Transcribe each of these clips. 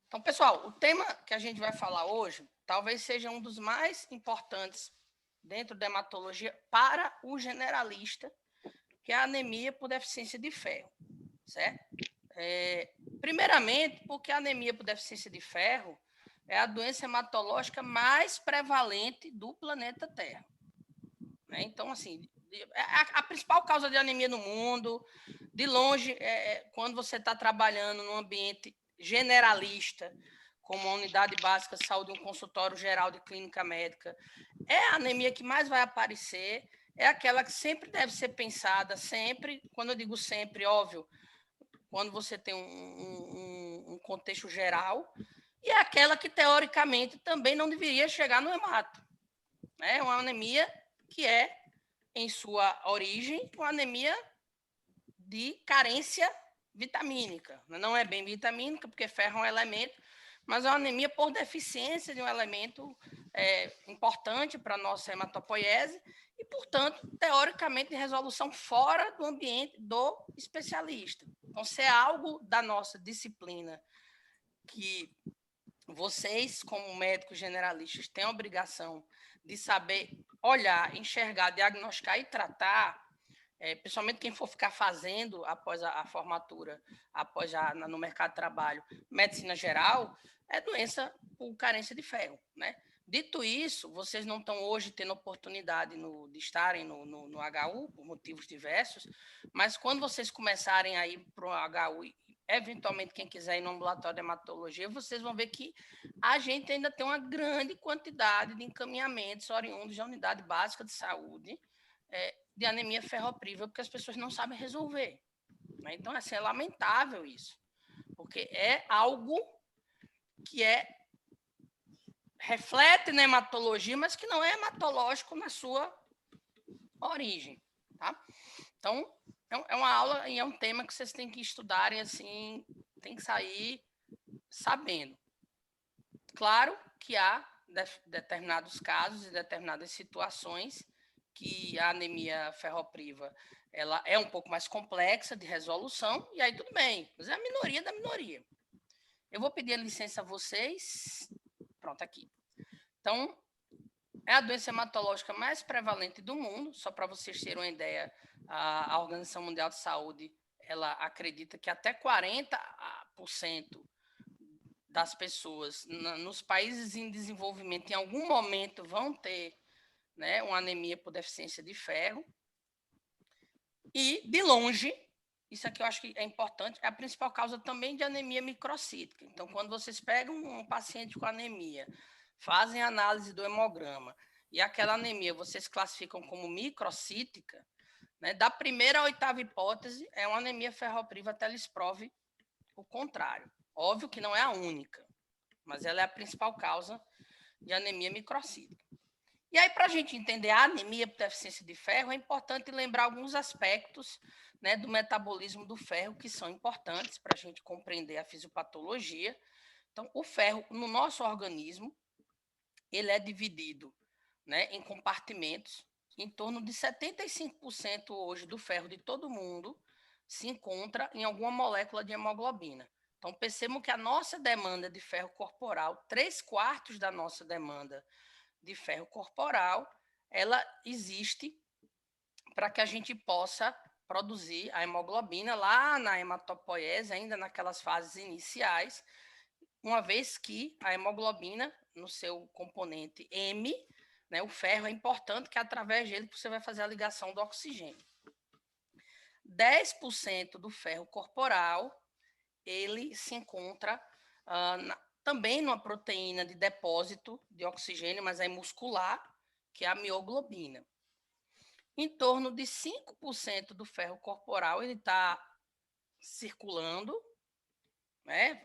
Então, pessoal, o tema que a gente vai falar hoje talvez seja um dos mais importantes dentro da hematologia para o generalista, que é a anemia por deficiência de ferro, certo? Primeiramente, porque a anemia por deficiência de ferro é a doença hematológica mais prevalente do planeta Terra. Né? Então, assim, a principal causa de anemia no mundo, de longe, quando você está trabalhando num ambiente generalista, como a unidade básica de saúde, um consultório geral de clínica médica, é a anemia que mais vai aparecer, é aquela que sempre deve ser pensada, sempre, quando eu digo sempre, óbvio, quando você tem um contexto geral, e é aquela que, teoricamente, também não deveria chegar no hemato. É uma anemia que é, em sua origem, uma anemia de carência vitamínica. Não é bem vitamínica, porque ferro é um elemento, mas é uma anemia por deficiência de um elemento importante para a nossa hematopoiese e, portanto, teoricamente, de resolução fora do ambiente do especialista. Então, se é algo da nossa disciplina que vocês, como médicos generalistas, têm a obrigação de saber olhar, enxergar, diagnosticar e tratar, principalmente quem for ficar fazendo após a formatura, após já no mercado de trabalho, medicina geral, é doença por carência de ferro, né? Dito isso, vocês não estão hoje tendo oportunidade de estarem no HU, por motivos diversos, mas quando vocês começarem a ir para o HU, eventualmente quem quiser ir no ambulatório de hematologia, vocês vão ver que a gente ainda tem uma grande quantidade de encaminhamentos oriundos da unidade básica de saúde, de anemia ferroprível, porque as pessoas não sabem resolver. Né? Então, assim, é lamentável isso, porque é algo que reflete na hematologia, mas que não é hematológico na sua origem. Tá? Então, é uma aula e é um tema que vocês têm que estudarem, assim, tem que sair sabendo. Claro que há determinados casos e determinadas situações que a anemia ferropriva ela é um pouco mais complexa de resolução, e aí tudo bem, mas é a minoria da minoria. Eu vou pedir licença a vocês. Pronto, aqui. Então, é a doença hematológica mais prevalente do mundo, só para vocês terem uma ideia, a Organização Mundial de Saúde, ela acredita que até 40% das pessoas nos países em desenvolvimento, em algum momento, vão ter, né, uma anemia por deficiência de ferro. E, de longe, isso aqui eu acho que é importante, é a principal causa também de anemia microcítica. Então, quando vocês pegam um paciente com anemia, fazem análise do hemograma, e aquela anemia vocês classificam como microcítica, né, da primeira à oitava hipótese, é uma anemia ferropriva até lhes prove o contrário. Óbvio que não é a única, mas ela é a principal causa de anemia microcítica. E aí, para a gente entender a anemia por deficiência de ferro, é importante lembrar alguns aspectos, né, do metabolismo do ferro que são importantes para a gente compreender a fisiopatologia. Então, o ferro no nosso organismo, ele é dividido, né, em compartimentos. Em torno de 75% hoje do ferro de todo mundo se encontra em alguma molécula de hemoglobina. Então, percebam que a nossa demanda de ferro corporal, 3/4 da nossa demanda de ferro corporal, ela existe para que a gente possa produzir a hemoglobina lá na hematopoiese, ainda naquelas fases iniciais, uma vez que a hemoglobina, no seu componente M, né, o ferro é importante, que é através dele que você vai fazer a ligação do oxigênio. 10% do ferro corporal, ele se encontra também numa proteína de depósito de oxigênio, mas é muscular, que é a mioglobina. Em torno de 5% do ferro corporal ele está circulando, né?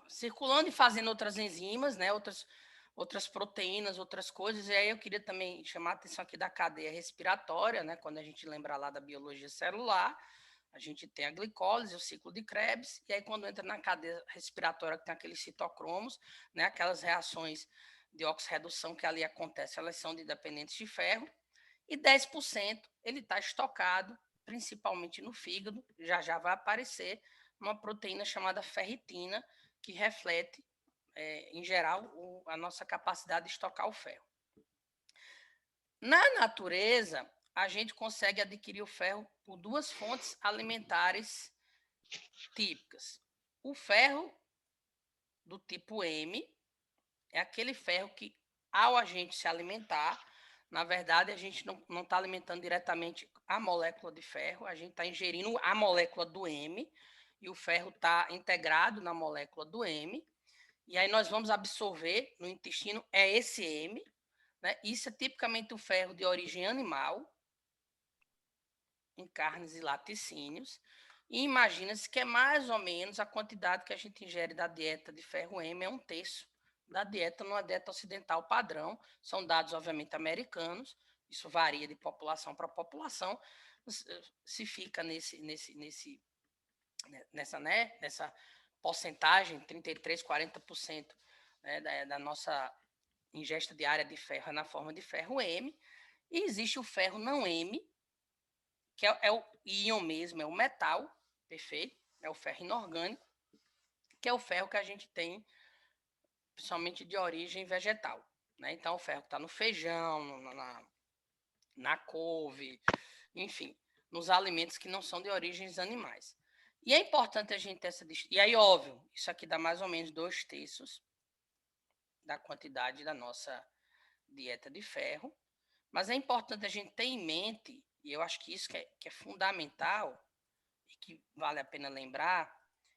Circulando e fazendo outras enzimas, né? Outras proteínas, outras coisas. E aí eu queria também chamar a atenção aqui da cadeia respiratória, né? Quando a gente lembra lá da biologia celular, a gente tem a glicólise, o ciclo de Krebs, e aí quando entra na cadeia respiratória, que tem aqueles citocromos, né? Aquelas reações de oxirredução que ali acontecem, elas são de dependentes de ferro, e 10% ele está estocado, principalmente no fígado, já vai aparecer uma proteína chamada ferritina, que reflete em geral, a nossa capacidade de estocar o ferro. Na natureza, a gente consegue adquirir o ferro por duas fontes alimentares típicas. O ferro do tipo M é aquele ferro que, ao a gente se alimentar, na verdade, a gente não está alimentando diretamente a molécula de ferro, a gente está ingerindo a molécula do M, e o ferro está integrado na molécula do M, e aí nós vamos absorver no intestino esse M, né? Isso é tipicamente o ferro de origem animal, em carnes e laticínios, e imagina-se que é mais ou menos a quantidade que a gente ingere da dieta de ferro M é 1/3 da dieta numa dieta ocidental padrão. São dados, obviamente, americanos, isso varia de população para população, se fica nessa porcentagem, 33%, 40%, né, da nossa ingesta diária de ferro na forma de ferro M, e existe o ferro não M, que é o íon mesmo, é o metal, perfeito? É o ferro inorgânico, que é o ferro que a gente tem, principalmente de origem vegetal. Né? Então, o ferro que está no feijão, na couve, enfim, nos alimentos que não são de origens animais. E é importante a gente ter essa distinção. E aí, óbvio, isso aqui dá mais ou menos 2/3 da quantidade da nossa dieta de ferro. Mas é importante a gente ter em mente, e eu acho que isso que é fundamental, e que vale a pena lembrar,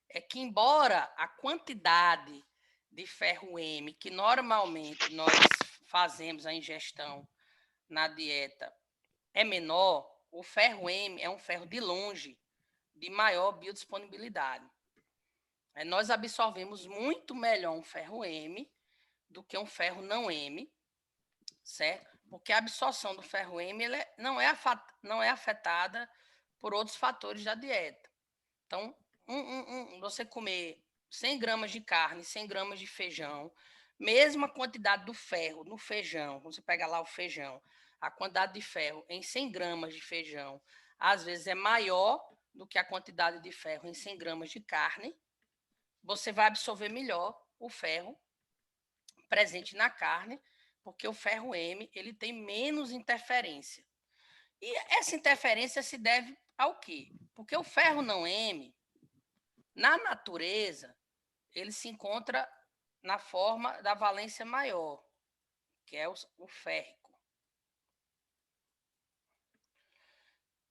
é que embora a quantidade de ferro M que normalmente nós fazemos a ingestão na dieta é menor, o ferro M é um ferro de longe de maior biodisponibilidade. Nós absorvemos muito melhor um ferro M do que um ferro não M, certo? Porque a absorção do ferro M não é afetada por outros fatores da dieta. Então, você comer 100 gramas de carne, 100 gramas de feijão, mesma quantidade do ferro no feijão, quando você pega lá o feijão, a quantidade de ferro em 100 gramas de feijão, às vezes é maior do que a quantidade de ferro em 100 gramas de carne, você vai absorver melhor o ferro presente na carne, porque o ferro M ele tem menos interferência. E essa interferência se deve ao quê? Porque o ferro não M, na natureza, ele se encontra na forma da valência maior, que é o férrico.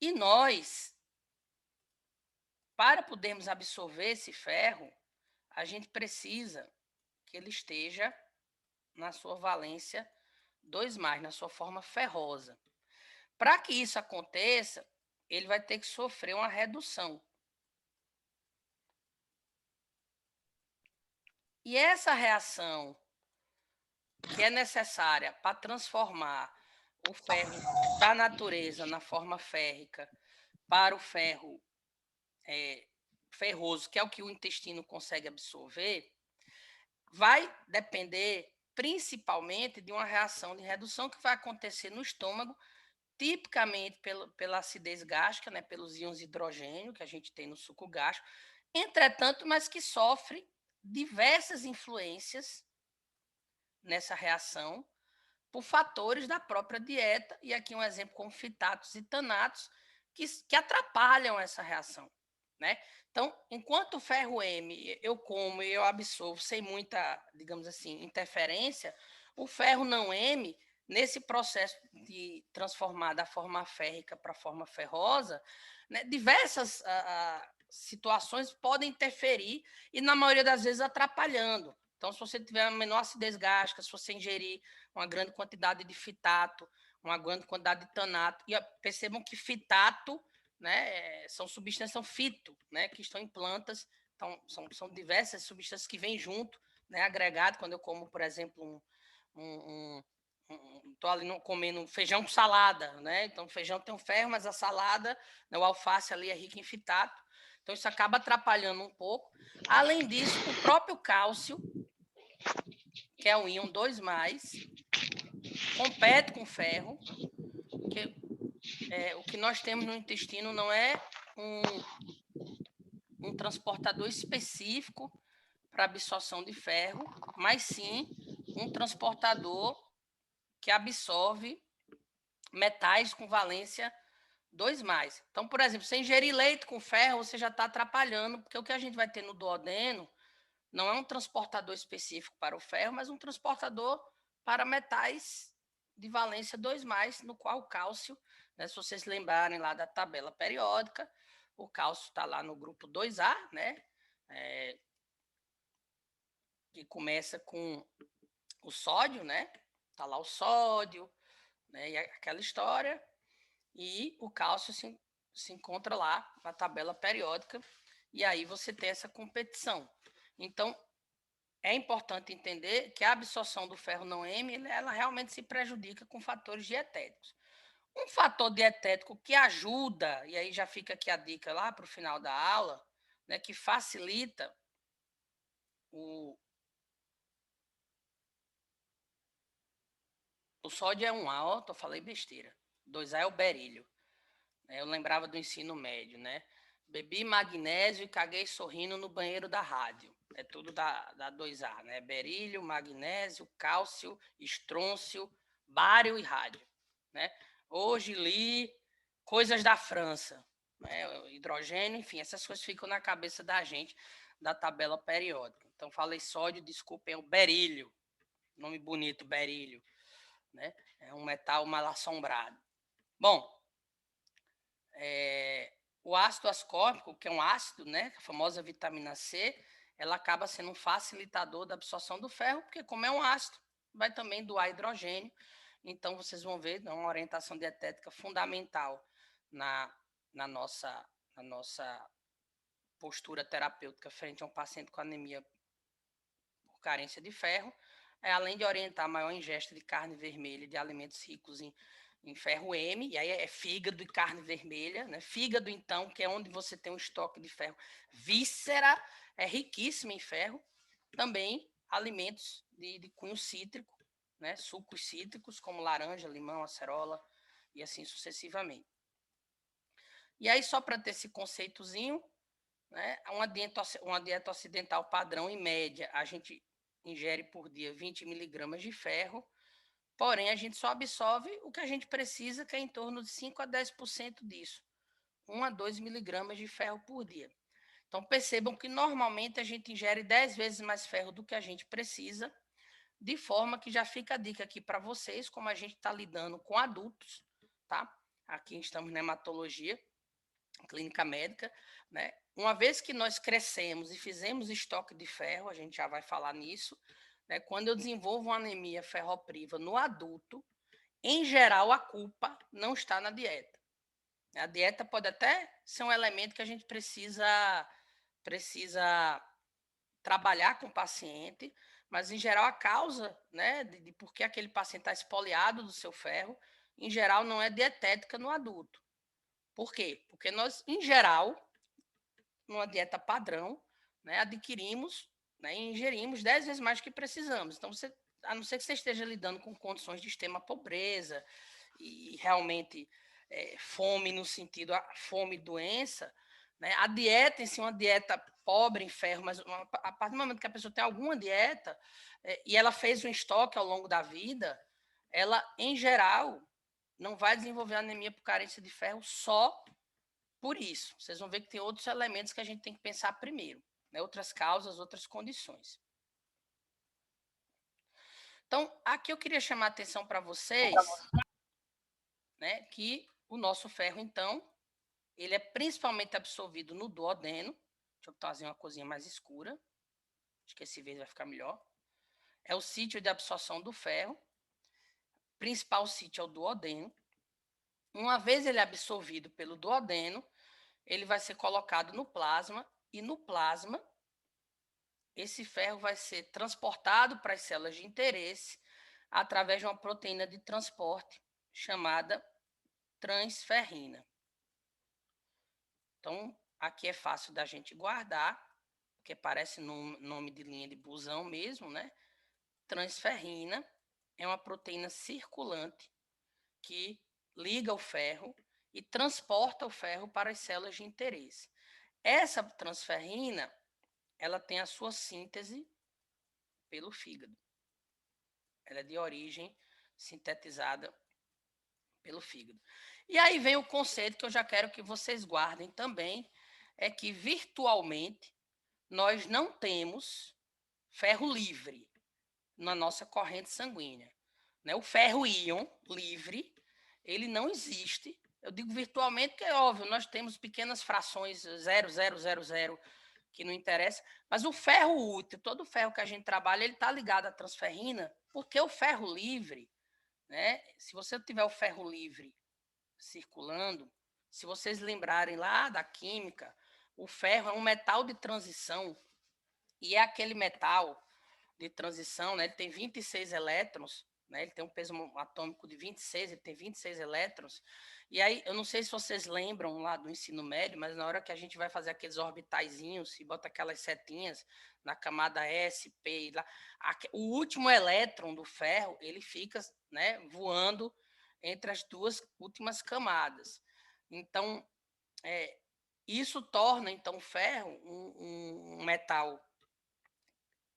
E nós, para podermos absorver esse ferro, a gente precisa que ele esteja na sua valência 2+, na sua forma ferrosa. Para que isso aconteça, ele vai ter que sofrer uma redução. E essa reação que é necessária para transformar o ferro da natureza na forma férrica para o ferro ferroso, que é o que o intestino consegue absorver, vai depender principalmente de uma reação de redução que vai acontecer no estômago, tipicamente pela acidez gástrica, né, pelos íons de hidrogênio que a gente tem no suco gástrico, entretanto, mas que sofre diversas influências nessa reação por fatores da própria dieta, e aqui um exemplo como fitatos e tanatos, que atrapalham essa reação. Né? Então, enquanto o ferro M eu como e eu absorvo sem muita, digamos assim, interferência, o ferro não M, nesse processo de transformar da forma férrica para a forma ferrosa, né, diversas situações podem interferir e, na maioria das vezes, atrapalhando. Então, se você tiver a menor acidez gástrica, se você ingerir uma grande quantidade de fitato, uma grande quantidade de tanato, e percebam que fitato, né, são substâncias, são fito, né, que estão em plantas, então são diversas substâncias que vêm junto, né, agregado. Quando eu como, por exemplo, estou ali comendo feijão com salada, né, então o feijão tem um ferro, mas a salada, né, o alface ali é rico em fitato, então isso acaba atrapalhando um pouco. Além disso, o próprio cálcio, que é o íon 2+, compete com ferro, que o que nós temos no intestino não é um transportador específico para absorção de ferro, mas sim um transportador que absorve metais com valência 2+. Então, por exemplo, você ingerir leite com ferro, você já está atrapalhando, porque o que a gente vai ter no duodeno não é um transportador específico para o ferro, mas um transportador para metais de valência 2+, no qual o cálcio, né, se vocês lembrarem lá da tabela periódica, o cálcio está lá no grupo 2A, né, que começa com o sódio, né, está lá o sódio, né, e aquela história, e o cálcio se encontra lá na tabela periódica, e aí você tem essa competição. Então, é importante entender que a absorção do ferro não M, ela realmente se prejudica com fatores dietéticos. Um fator dietético que ajuda, e aí já fica aqui a dica lá para o final da aula, né, que facilita o sódio é 1A, ó, falei besteira. 2A é o berílio. Eu lembrava do ensino médio, né? Bebi magnésio e caguei sorrindo no banheiro da rádio. É tudo da 2A, né? Berílio, magnésio, cálcio, estrôncio, bário e rádio, né? Hoje li coisas da França, né? Hidrogênio, enfim, essas coisas ficam na cabeça da gente da tabela periódica. Então, falei sódio, desculpem, é o berílio. Nome bonito, berílio, né? É um metal mal assombrado. Bom, o ácido ascórbico, que é um ácido, né, a famosa vitamina C, ela acaba sendo um facilitador da absorção do ferro, porque como é um ácido, vai também doar hidrogênio. Então, vocês vão ver, é uma orientação dietética fundamental na, na nossa postura terapêutica frente a um paciente com anemia por carência de ferro, além de orientar a maior ingesta de carne vermelha e de alimentos ricos em ferro M, e aí é fígado e carne vermelha, né? Fígado, então, que é onde você tem um estoque de ferro. Víscera é riquíssima em ferro. Também alimentos de cunho cítrico, né? Sucos cítricos, como laranja, limão, acerola e assim sucessivamente. E aí, só para ter esse conceitozinho, né? Uma dieta ocidental padrão, em média, a gente ingere por dia 20 miligramas de ferro, porém a gente só absorve o que a gente precisa, que é em torno de 5 a 10% disso, 1 a 2 miligramas de ferro por dia. Então percebam que normalmente a gente ingere 10 vezes mais ferro do que a gente precisa, de forma que já fica a dica aqui para vocês, como a gente está lidando com adultos, tá? Aqui estamos na hematologia, clínica médica, né? Uma vez que nós crescemos e fizemos estoque de ferro, a gente já vai falar nisso, né? Quando eu desenvolvo uma anemia ferropriva no adulto, em geral a culpa não está na dieta. A dieta pode até ser um elemento que a gente precisa trabalhar com o paciente, mas em geral a causa, né, de por que aquele paciente está espoliado do seu ferro, em geral não é dietética no adulto. Por quê? Porque nós, em geral, numa dieta padrão, né, adquirimos, né, e ingerimos 10 vezes mais do que precisamos. Então, você, a não ser que você esteja lidando com condições de extrema pobreza e realmente fome no sentido fome e doença, né, a dieta em si, uma dieta pobre em ferro, mas a partir do momento que a pessoa tem alguma dieta e ela fez um estoque ao longo da vida, ela, em geral, não vai desenvolver anemia por carência de ferro só por isso. Vocês vão ver que tem outros elementos que a gente tem que pensar primeiro, né? Outras causas, outras condições. Então, aqui eu queria chamar a atenção para vocês, né, que o nosso ferro, então, ele é principalmente absorvido no duodeno. Deixa eu trazer uma coisinha mais escura. Acho que esse verde vai ficar melhor. É o sítio de absorção do ferro. O principal sítio é o duodeno. Uma vez ele absorvido pelo duodeno, ele vai ser colocado no plasma, e no plasma esse ferro vai ser transportado para as células de interesse através de uma proteína de transporte chamada transferrina. Então, aqui é fácil da gente guardar, porque parece nome de linha de busão mesmo, né? Transferrina é uma proteína circulante que liga o ferro e transporta o ferro para as células de interesse. Essa transferrina ela tem a sua síntese pelo fígado. Ela é de origem sintetizada pelo fígado. E aí vem o conceito que eu já quero que vocês guardem também, é que virtualmente nós não temos ferro livre na nossa corrente sanguínea. Né? O ferro íon livre, ele não existe. Eu digo virtualmente porque é óbvio, nós temos pequenas frações 0,000 que não interessa, mas o ferro útil, todo o ferro que a gente trabalha, ele está ligado à transferrina, porque o ferro livre, né? Se você tiver o ferro livre circulando, se vocês lembrarem lá da química, o ferro é um metal de transição e é aquele metal de transição, né? Ele tem 26 elétrons, né? Ele tem um peso atômico de 26, ele tem 26 elétrons. E aí, eu não sei se vocês lembram lá do ensino médio, mas na hora que a gente vai fazer aqueles orbitaizinhos e bota aquelas setinhas na camada S, P, lá, o último elétron do ferro, ele fica, né, voando entre as duas últimas camadas. Então, isso torna então o ferro um metal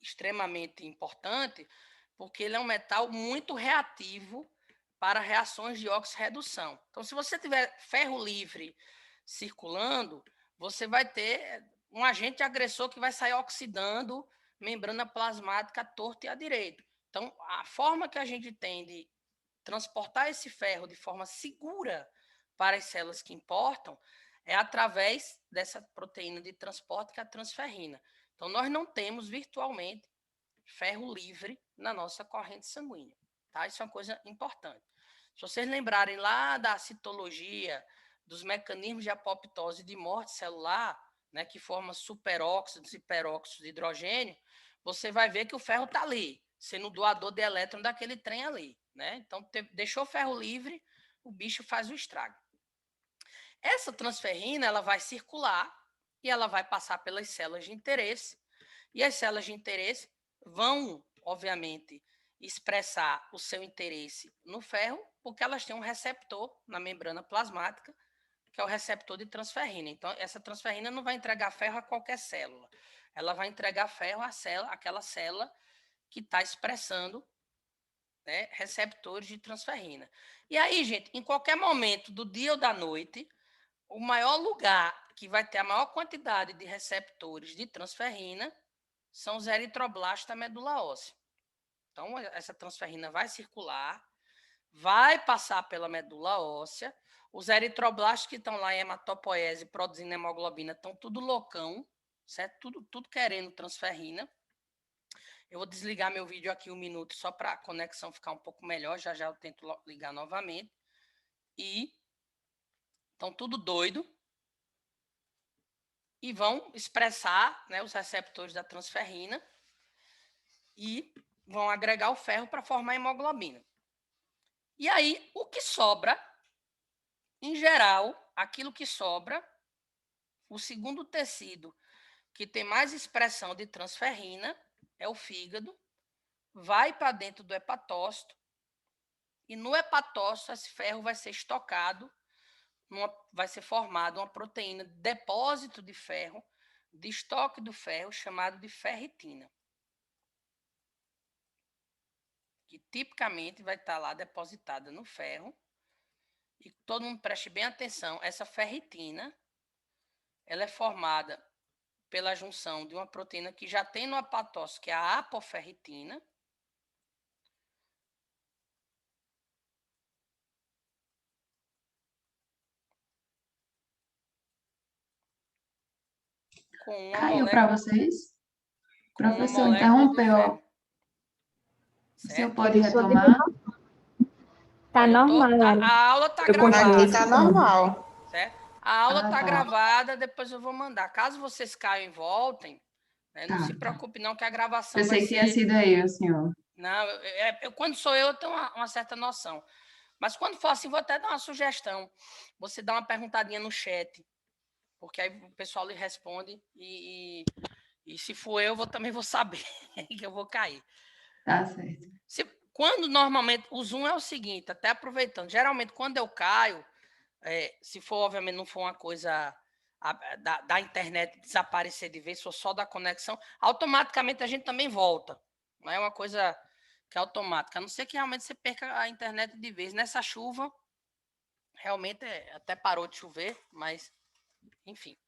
extremamente importante, porque ele é um metal muito reativo para reações de oxirredução. Então, se você tiver ferro livre circulando, você vai ter um agente agressor que vai sair oxidando membrana plasmática à torta e à direita. Então, a forma que a gente tem de transportar esse ferro de forma segura para as células que importam é através dessa proteína de transporte, que é a transferrina. Então, nós não temos virtualmente ferro livre na nossa corrente sanguínea. Tá? Isso é uma coisa importante. Se vocês lembrarem lá da citologia, dos mecanismos de apoptose e de morte celular, né, que forma superóxidos e peróxidos de hidrogênio, você vai ver que o ferro está ali, sendo doador de elétron daquele trem ali. Né? Então, deixou o ferro livre, o bicho faz o estrago. Essa transferrina ela vai circular e ela vai passar pelas células de interesse, e as células de interesse vão, obviamente, expressar o seu interesse no ferro, porque elas têm um receptor na membrana plasmática, que é o receptor de transferrina. Então, essa transferrina não vai entregar ferro a qualquer célula. Ela vai entregar ferro àquela célula que está expressando, né, receptores de transferrina. E aí, gente, em qualquer momento do dia ou da noite, o maior lugar que vai ter a maior quantidade de receptores de transferrina são os eritroblastos da medula óssea. Então, essa transferrina vai circular, vai passar pela medula óssea. Os eritroblastos que estão lá em hematopoese produzindo hemoglobina estão tudo loucão, certo? Tudo querendo transferrina. Eu vou desligar meu vídeo aqui 1 minuto só para a conexão ficar um pouco melhor. Já eu tento ligar novamente. E estão tudo doido. E vão expressar, né, os receptores da transferrina e vão agregar o ferro para formar hemoglobina. E aí, o que sobra, em geral, aquilo que sobra, o segundo tecido que tem mais expressão de transferrina é o fígado, vai para dentro do hepatócito, e no hepatócito esse ferro vai ser estocado, vai ser formada uma proteína de depósito de ferro, de estoque do ferro, chamado de ferritina, que tipicamente vai estar lá depositada no ferro. E todo mundo preste bem atenção, essa ferritina, ela é formada pela junção de uma proteína que já tem no hepatócito, que é a apoferritina, com uma Caiu para molécula, vocês? com uma Professor, molécula de interrompeu. ferro. O senhor Certo? pode retomar? Tá Olha, normal, a aula está eu continuo gravada. Aqui tá normal. Certo? A aula está tá. gravada, depois eu vou mandar. Caso vocês caiam e voltem, né, não Tá. se preocupe não que a gravação vai Pensei que tinha ser... sido aí, o senhor. Não, quando sou eu tenho uma certa noção. Mas quando for assim, vou até dar uma sugestão. Você dá uma perguntadinha no chat, porque aí o pessoal lhe responde e se for eu, também vou saber que eu vou cair. Tá certo. Quando normalmente, o Zoom é o seguinte, até aproveitando, geralmente quando eu caio, se for, obviamente, não for uma coisa da internet desaparecer de vez, for só da conexão, automaticamente a gente também volta. Não é uma coisa que é automática, a não ser que realmente você perca a internet de vez. Nessa chuva, realmente até parou de chover, mas enfim.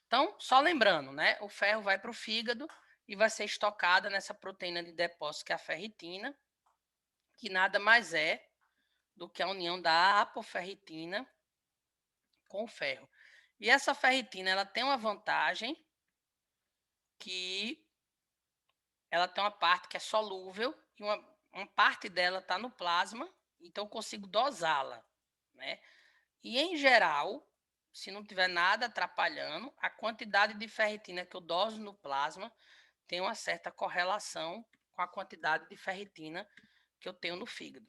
Então, só lembrando, né? O ferro vai para o fígado e vai ser estocada nessa proteína de depósito, que é a ferritina, que nada mais é do que a união da apoferritina com o ferro. E essa ferritina, ela tem uma vantagem que ela tem uma parte que é solúvel e uma parte dela está no plasma, então eu consigo dosá-la, né? E em geral, se não tiver nada atrapalhando, a quantidade de ferritina que eu doso no plasma tem uma certa correlação com a quantidade de ferritina que eu tenho no fígado.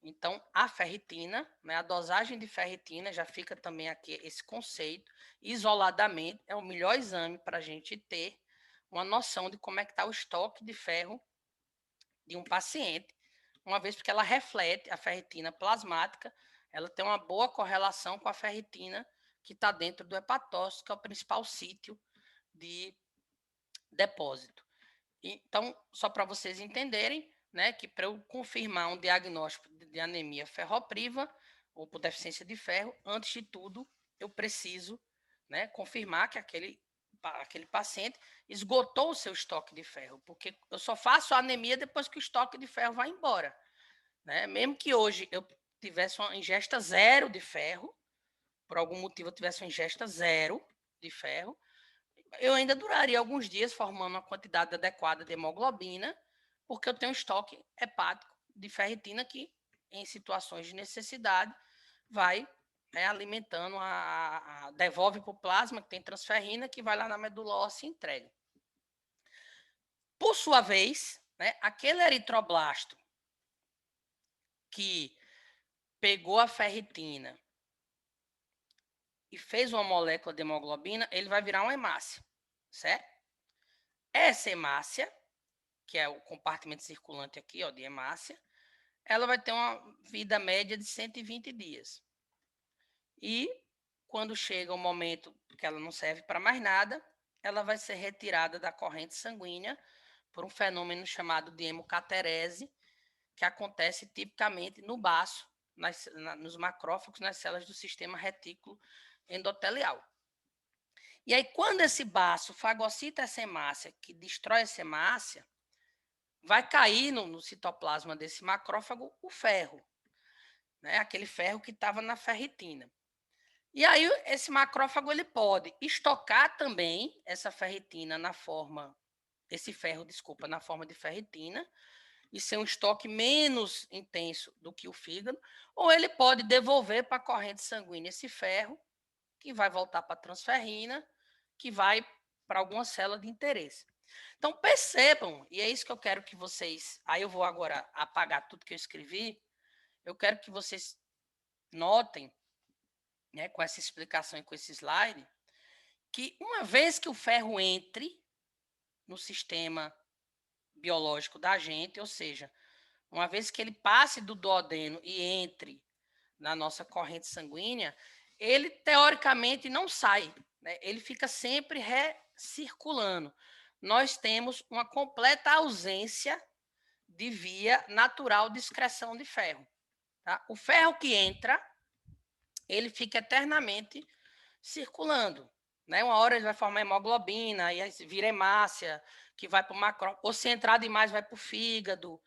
Então, a ferritina, né, a dosagem de ferritina, já fica também aqui esse conceito, isoladamente, é o melhor exame para a gente ter uma noção de como é que está o estoque de ferro de um paciente, uma vez porque ela reflete a ferritina plasmática, ela tem uma boa correlação com a ferritina que está dentro do hepatócito, que é o principal sítio de depósito. Então, só para vocês entenderem, né, que para eu confirmar um diagnóstico de anemia ferropriva ou por deficiência de ferro, antes de tudo, eu preciso, né, confirmar que aquele paciente esgotou o seu estoque de ferro, porque eu só faço a anemia depois que o estoque de ferro vai embora, né? Mesmo que hoje eu tivesse uma ingesta zero de ferro, por algum motivo eu tivesse uma ingesta zero de ferro, eu ainda duraria alguns dias formando uma quantidade adequada de hemoglobina, porque eu tenho um estoque hepático de ferritina que, em situações de necessidade, vai alimentando, devolve para o plasma, que tem transferrina, que vai lá na medula óssea e entrega. Por sua vez, né, aquele eritroblasto que pegou a ferritina e fez uma molécula de hemoglobina, ele vai virar uma hemácia, certo? Essa hemácia, que é o compartimento circulante aqui, ó, de hemácia, ela vai ter uma vida média de 120 dias. E quando chega o momento que ela não serve para mais nada, ela vai ser retirada da corrente sanguínea por um fenômeno chamado de hemocaterese, que acontece tipicamente no baço, nos macrófagos, nas células do sistema retículo endotelial. E aí, quando esse baço fagocita essa hemácia, que destrói essa hemácia, vai cair no citoplasma desse macrófago o ferro, né? Aquele ferro que estava na ferritina. E aí esse macrófago ele pode estocar também essa ferritina na forma, esse ferro, desculpa, na forma de ferritina, e ser um estoque menos intenso do que o fígado, ou ele pode devolver para a corrente sanguínea esse ferro, que vai voltar para a transferrina, que vai para alguma célula de interesse. Então, percebam, e é isso que eu quero que vocês. Aí eu vou agora apagar tudo que eu escrevi. Eu quero que vocês notem, né, com essa explicação e com esse slide, que uma vez que o ferro entre no sistema biológico da gente, ou seja, uma vez que ele passe do duodeno e entre na nossa corrente sanguínea, ele teoricamente não sai, né? Ele fica sempre recirculando. Nós temos uma completa ausência de via natural de excreção de ferro. Tá? O ferro que entra, ele fica eternamente circulando. Né? Uma hora ele vai formar hemoglobina, aí vira hemácia, que vai para o macró. Ou se entrar demais, vai para o fígado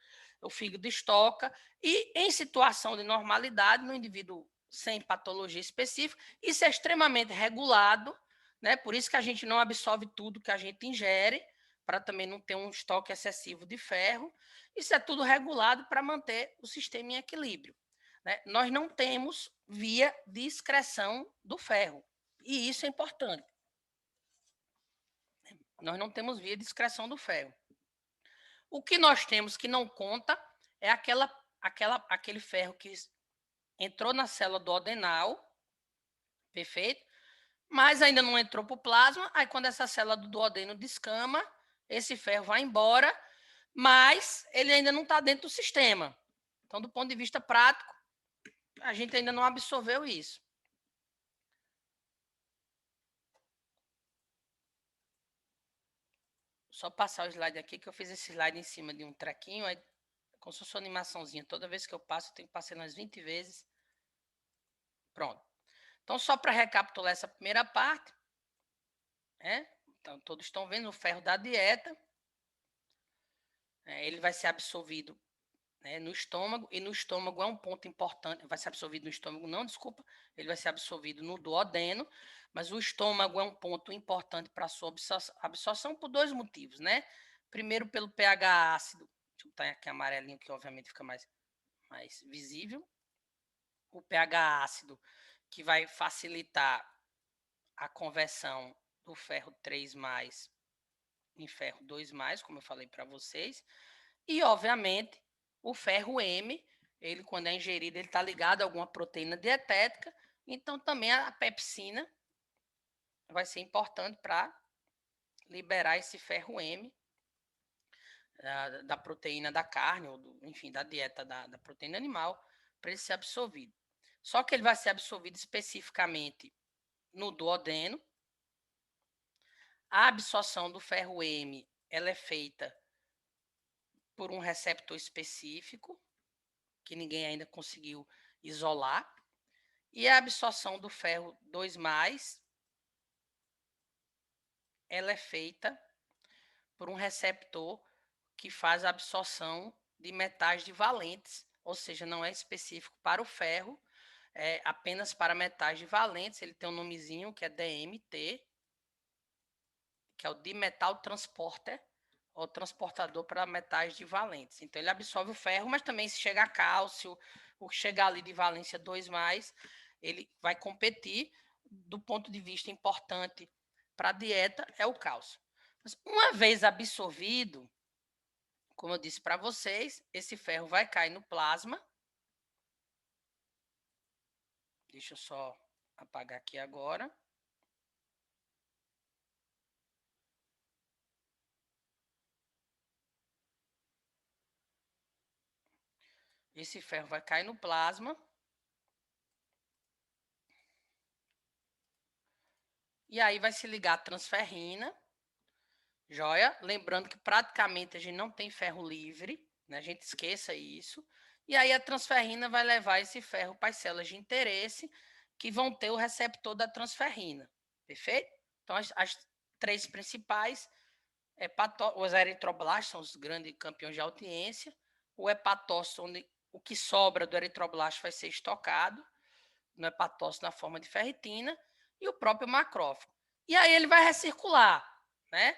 estoca. E em situação de normalidade, no indivíduo sem patologia específica, isso é extremamente regulado, né? Por isso que a gente não absorve tudo que a gente ingere, para também não ter um estoque excessivo de ferro. Isso é tudo regulado para manter o sistema em equilíbrio. Né? Nós não temos via de excreção do ferro. E isso é importante. Nós não temos via de excreção do ferro. O que nós temos que não conta é aquele ferro que entrou na célula duodenal, perfeito? Mas ainda não entrou para o plasma. Aí, quando essa célula do duodeno descama, esse ferro vai embora, mas ele ainda não está dentro do sistema. Então, do ponto de vista prático, a gente ainda não absorveu isso. só passar o slide aqui, que eu fiz esse slide em cima de um trequinho, aí, como se fosse uma animaçãozinha. Toda vez que eu passo, eu tenho que passar umas 20 vezes. Pronto. Então, só para recapitular essa primeira parte, né? Então, todos estão vendo o ferro da dieta. Ele vai ser absorvido, né, no estômago, e no estômago é um ponto importante. Vai ser absorvido no estômago, não, desculpa. Ele vai ser absorvido no duodeno, mas o estômago é um ponto importante para a sua absorção por dois motivos, né? Primeiro, pelo pH ácido. Deixa eu botar aqui amarelinho, que obviamente fica mais visível. O pH ácido, que vai facilitar a conversão do ferro 3+, em ferro 2+, como eu falei para vocês. E, obviamente, o ferro M, ele quando é ingerido, ele está ligado a alguma proteína dietética, então também a pepsina vai ser importante para liberar esse ferro M da proteína da carne, ou enfim, da dieta da proteína animal, para ele ser absorvido. Só que ele vai ser absorvido especificamente no duodeno. A absorção do ferro M, ela é feita por um receptor específico, que ninguém ainda conseguiu isolar. E a absorção do ferro 2+, ela é feita por um receptor que faz a absorção de metais divalentes, ou seja, não é específico para o ferro, é apenas para metais divalentes. Ele tem um nomezinho que é DMT, que é o dimetal transporter, ou transportador para metais divalentes. Então, ele absorve o ferro, mas também se chegar cálcio, ou chegar ali de valência 2+, ele vai competir. Do ponto de vista importante para a dieta, é o cálcio. Mas uma vez absorvido, como eu disse para vocês, esse ferro vai cair no plasma. Deixa eu só apagar aqui agora. Esse ferro vai cair no plasma. E aí vai se ligar a transferrina. Joia? Lembrando que praticamente a gente não tem ferro livre, né? A gente esqueça isso. E aí a transferrina vai levar esse ferro para as células de interesse, que vão ter o receptor da transferrina. Perfeito? Então, as três principais, os eritroblastos, são os grandes campeões de audiência. O hepatócito, onde o que sobra do eritroblasto vai ser estocado no hepatócito na forma de ferritina, e o próprio macrófago. E aí ele vai recircular, né?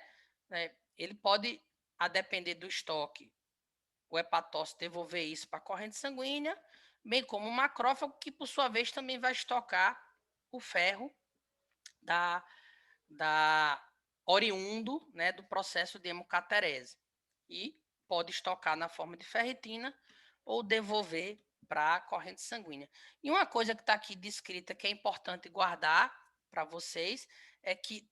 Ele pode, a depender do estoque, o hepatócito devolver isso para a corrente sanguínea, bem como o macrófago, que por sua vez também vai estocar o ferro da oriundo, né, do processo de hemocaterese. E pode estocar na forma de ferritina ou devolver para a corrente sanguínea. E uma coisa que está aqui descrita que é importante guardar para vocês é que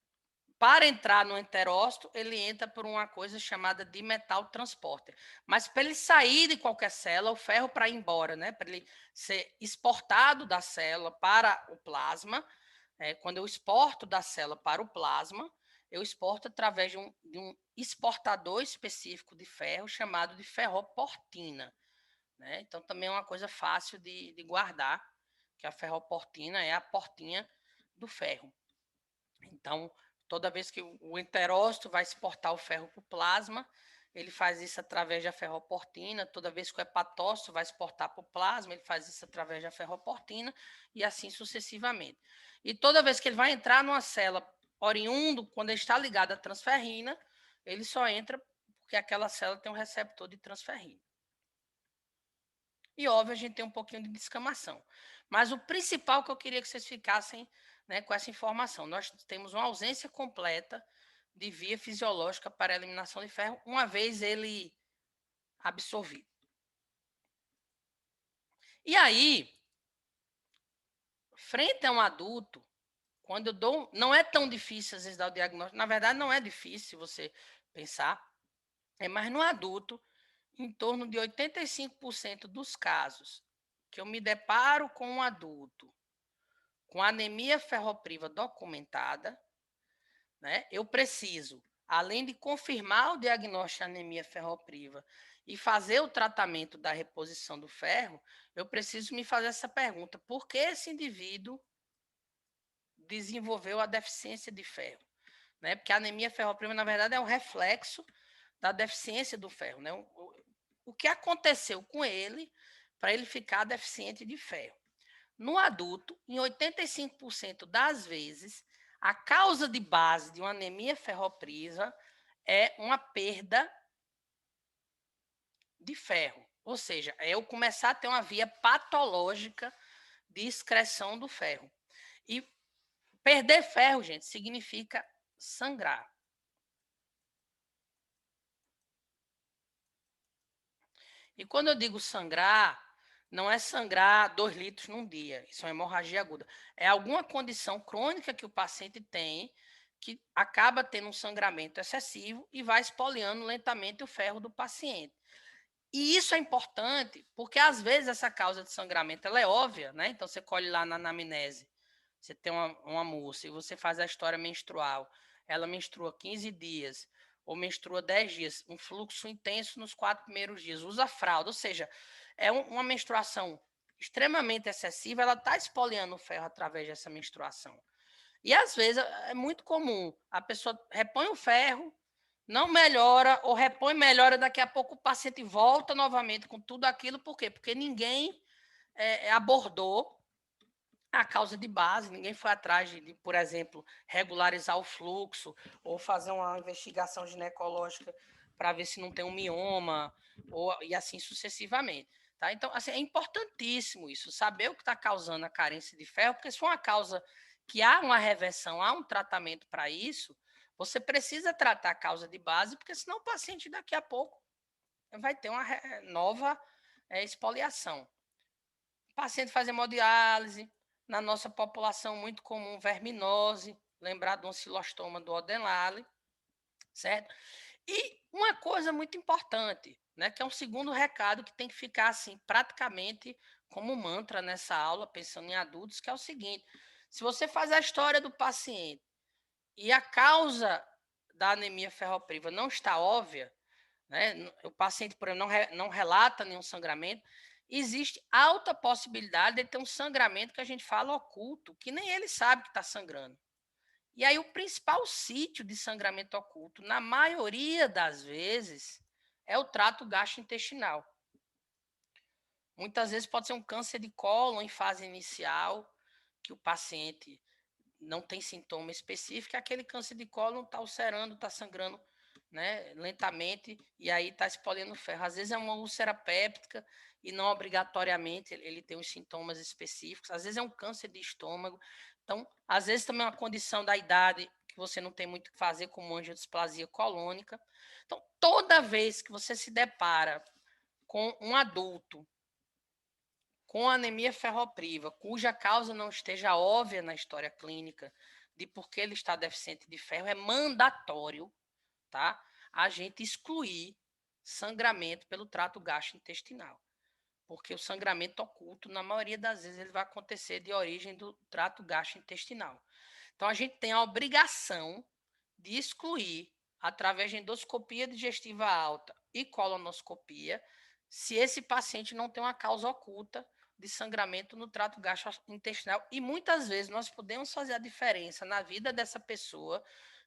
para entrar no enterócito, ele entra por uma coisa chamada de metal transporter. Mas para ele sair de qualquer célula, o ferro para ir embora, né? Para ele ser exportado da célula para o plasma, quando eu exporto da célula para o plasma, eu exporto através de um exportador específico de ferro chamado de ferroportina. Né? Então, também é uma coisa fácil de guardar, que a ferroportina é a portinha do ferro. Então, toda vez que o enterócito vai exportar o ferro para o plasma, ele faz isso através da ferroportina. Toda vez que o hepatócito vai exportar para o plasma, ele faz isso através da ferroportina, e assim sucessivamente. E toda vez que ele vai entrar numa célula oriundo, quando ele está ligado à transferrina, ele só entra porque aquela célula tem um receptor de transferrina. E, óbvio, a gente tem um pouquinho de descamação. Mas o principal que eu queria que vocês ficassem, né, com essa informação, nós temos uma ausência completa de via fisiológica para a eliminação de ferro, uma vez ele absorvido. E aí, frente a um adulto, quando eu dou, não é tão difícil às vezes dar o diagnóstico, na verdade não é difícil você pensar, mas no adulto, em torno de 85% dos casos que eu me deparo com um adulto com anemia ferropriva documentada, né, eu preciso além de confirmar o diagnóstico de anemia ferropriva e fazer o tratamento da reposição do ferro, eu preciso me fazer essa pergunta: por que esse indivíduo desenvolveu a deficiência de ferro? Né? Porque a anemia ferropriva, na verdade, é um reflexo da deficiência do ferro. Né? O que aconteceu com ele para ele ficar deficiente de ferro? No adulto, em 85% das vezes, a causa de base de uma anemia ferropriva é uma perda de ferro. Ou seja, é eu começar a ter uma via patológica de excreção do ferro. E perder ferro, gente, significa sangrar. E quando eu digo sangrar, não é sangrar 2 litros num dia. Isso é uma hemorragia aguda. É alguma condição crônica que o paciente tem que acaba tendo um sangramento excessivo e vai espoliando lentamente o ferro do paciente. E isso é importante porque, às vezes, essa causa de sangramento ela é óbvia, né? Então, você colhe lá na anamnese, você tem uma moça e você faz a história menstrual, ela menstrua 15 dias ou menstrua 10 dias, um fluxo intenso nos 4 primeiros dias, usa fralda, ou seja, é uma menstruação extremamente excessiva, ela está espoliando o ferro através dessa menstruação. E, às vezes, é muito comum, a pessoa repõe o ferro, não melhora, ou repõe, melhora, daqui a pouco o paciente volta novamente com tudo aquilo, por quê? Porque ninguém abordou a causa de base, ninguém foi atrás de, por exemplo, regularizar o fluxo, ou fazer uma investigação ginecológica para ver se não tem um mioma, e assim sucessivamente. Tá? Então, assim, é importantíssimo isso, saber o que está causando a carência de ferro, porque se for uma causa que há uma reversão, há um tratamento para isso, você precisa tratar a causa de base, porque senão o paciente daqui a pouco vai ter uma nova expoliação. O paciente faz hemodiálise, na nossa população muito comum verminose, lembrar do ancilostoma do Odenale, certo? E uma coisa muito importante, né, que é um segundo recado que tem que ficar assim praticamente como mantra nessa aula, pensando em adultos, que é o seguinte: se você faz a história do paciente e a causa da anemia ferropriva não está óbvia, né, o paciente, por exemplo, não relata nenhum sangramento, existe alta possibilidade de ter um sangramento que a gente fala oculto, que nem ele sabe que está sangrando. E aí o principal sítio de sangramento oculto, na maioria das vezes, é o trato gastrointestinal. Muitas vezes pode ser um câncer de cólon em fase inicial, que o paciente não tem sintoma específico, aquele câncer de cólon está ulcerando, está sangrando, né, lentamente, e aí está espalhando ferro. Às vezes é uma úlcera péptica e não obrigatoriamente ele tem os sintomas específicos. Às vezes é um câncer de estômago. Então, às vezes também é uma condição da idade que você não tem muito o que fazer, como angiodisplasia colônica. Então, toda vez que você se depara com um adulto com anemia ferropriva, cuja causa não esteja óbvia na história clínica de por que ele está deficiente de ferro, é mandatório, tá, a gente excluir sangramento pelo trato gastrointestinal. Porque o sangramento oculto, na maioria das vezes, ele vai acontecer de origem do trato gastrointestinal. Então, a gente tem a obrigação de excluir, através de endoscopia digestiva alta e colonoscopia, se esse paciente não tem uma causa oculta de sangramento no trato gastrointestinal. E muitas vezes nós podemos fazer a diferença na vida dessa pessoa,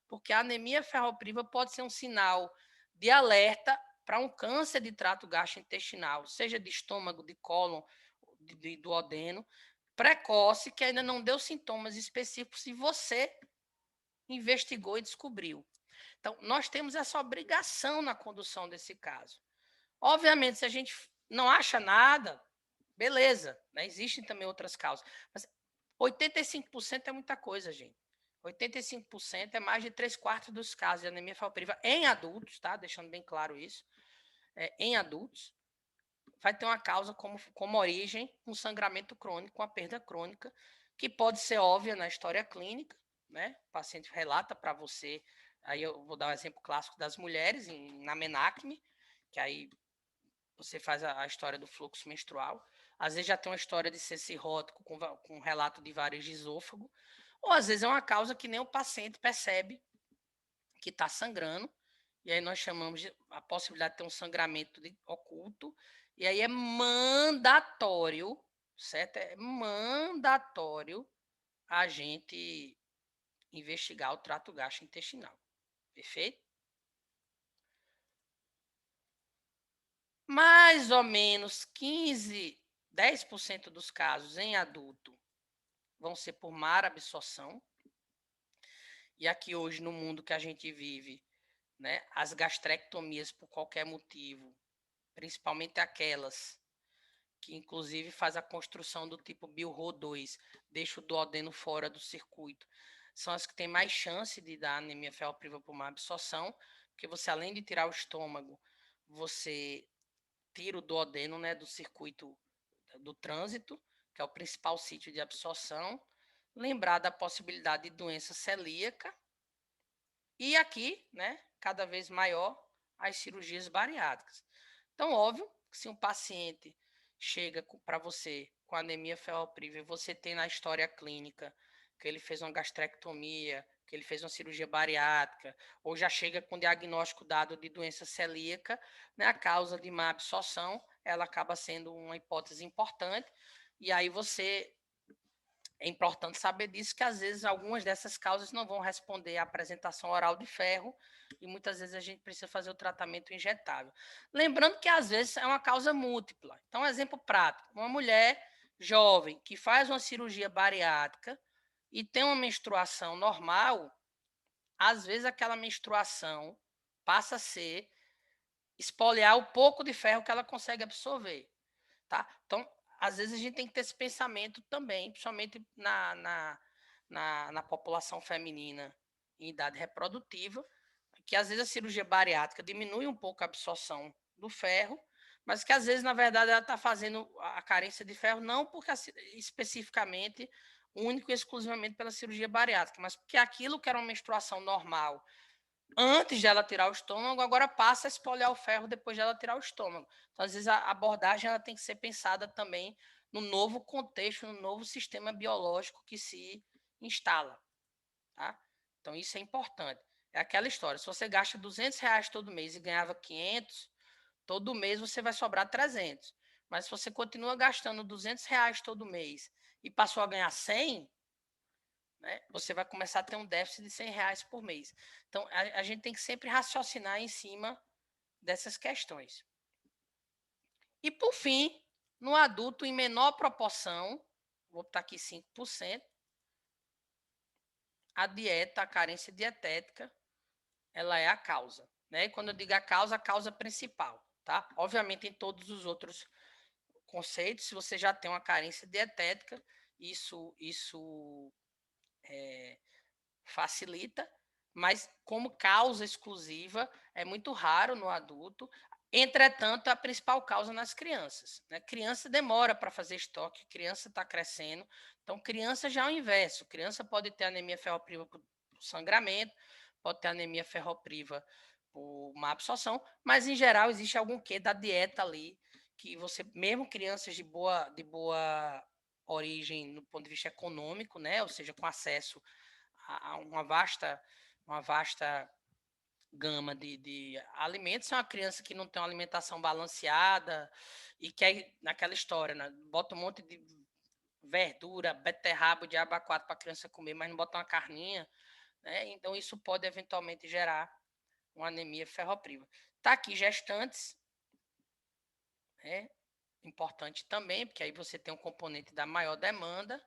porque a anemia ferropriva pode ser um sinal de alerta para um câncer de trato gastrointestinal, seja de estômago, de cólon, do duodeno, precoce, que ainda não deu sintomas específicos e você investigou e descobriu. Então, nós temos essa obrigação na condução desse caso. Obviamente, se a gente não acha nada, beleza, né? Existem também outras causas. Mas 85% é muita coisa, gente. 85% é mais de 3/4 dos casos de anemia ferropriva em adultos, tá? Deixando bem claro isso. Em adultos, vai ter uma causa como origem um sangramento crônico, uma perda crônica, que pode ser óbvia na história clínica, né? O paciente relata para você, aí eu vou dar um exemplo clássico das mulheres, na menacme, que aí você faz a história do fluxo menstrual. Às vezes já tem uma história de ser cirrótico com relato de varejo de esôfago, ou às vezes é uma causa que nem o paciente percebe que está sangrando, e aí nós chamamos de a possibilidade de ter um sangramento oculto, e aí é mandatório, certo? É mandatório a gente investigar o trato gastrointestinal, perfeito? Mais ou menos 10% dos casos em adulto vão ser por má absorção. E aqui hoje, no mundo que a gente vive, né, as gastrectomias por qualquer motivo, principalmente aquelas que inclusive faz a construção do tipo Bilro 2, deixa o duodeno fora do circuito, são as que têm mais chance de dar anemia ferropriva por má absorção, porque você, além de tirar o estômago, você tira o duodeno, né, do circuito do trânsito, que é o principal sítio de absorção. Lembrar da possibilidade de doença celíaca. E aqui, né, cada vez maior, as cirurgias bariátricas. Então, óbvio que se um paciente chega para você com anemia ferropriva e você tem na história clínica que ele fez uma gastrectomia, que ele fez uma cirurgia bariátrica, ou já chega com diagnóstico dado de doença celíaca, né, a causa de má absorção, ela acaba sendo uma hipótese importante, e aí é importante saber disso, que às vezes algumas dessas causas não vão responder à apresentação oral de ferro e muitas vezes a gente precisa fazer o tratamento injetável. Lembrando que às vezes é uma causa múltipla. Então, um exemplo prático, uma mulher jovem que faz uma cirurgia bariátrica e tem uma menstruação normal, às vezes aquela menstruação passa a ser espoliar o pouco de ferro que ela consegue absorver. Tá? Então, às vezes a gente tem que ter esse pensamento também, principalmente na população feminina em idade reprodutiva, que às vezes a cirurgia bariátrica diminui um pouco a absorção do ferro, mas que às vezes, na verdade, ela está fazendo a carência de ferro não porque especificamente, único e exclusivamente pela cirurgia bariátrica, mas porque aquilo que era uma menstruação normal antes de ela tirar o estômago, agora passa a espoliar o ferro depois de ela tirar o estômago. Então, às vezes, a abordagem ela tem que ser pensada também no novo contexto, no novo sistema biológico que se instala. Tá? Então, isso é importante. É aquela história, se você gasta R$ 200 todo mês e ganhava 500, todo mês você vai sobrar 300. Mas se você continua gastando R$ 200 todo mês e passou a ganhar 100, né, você vai começar a ter um déficit de R$ 100 por mês. Então, a gente tem que sempre raciocinar em cima dessas questões. E, por fim, no adulto, em menor proporção, vou botar aqui 5%, a dieta, a carência dietética, ela é a causa. Né? E quando eu digo a causa principal. Tá? Obviamente, em todos os outros conceitos, se você já tem uma carência dietética, isso facilita, mas como causa exclusiva é muito raro no adulto. Entretanto, a principal causa nas crianças. Né? Criança demora para fazer estoque, criança está crescendo, então criança já é o inverso. Criança pode ter anemia ferropriva por sangramento, pode ter anemia ferropriva por má absorção, mas em geral existe algum quê da dieta ali que você, mesmo crianças de boa origem no ponto de vista econômico, né, ou seja, com acesso a uma vasta gama de alimentos, é uma criança que não tem uma alimentação balanceada e quer naquela história, né? Bota um monte de verdura, beterraba, diabo a quatro para a criança comer, mas não bota uma carninha, né? Então isso pode eventualmente gerar uma anemia ferropriva. Tá aqui gestantes, né? Importante também, porque aí você tem um componente da maior demanda,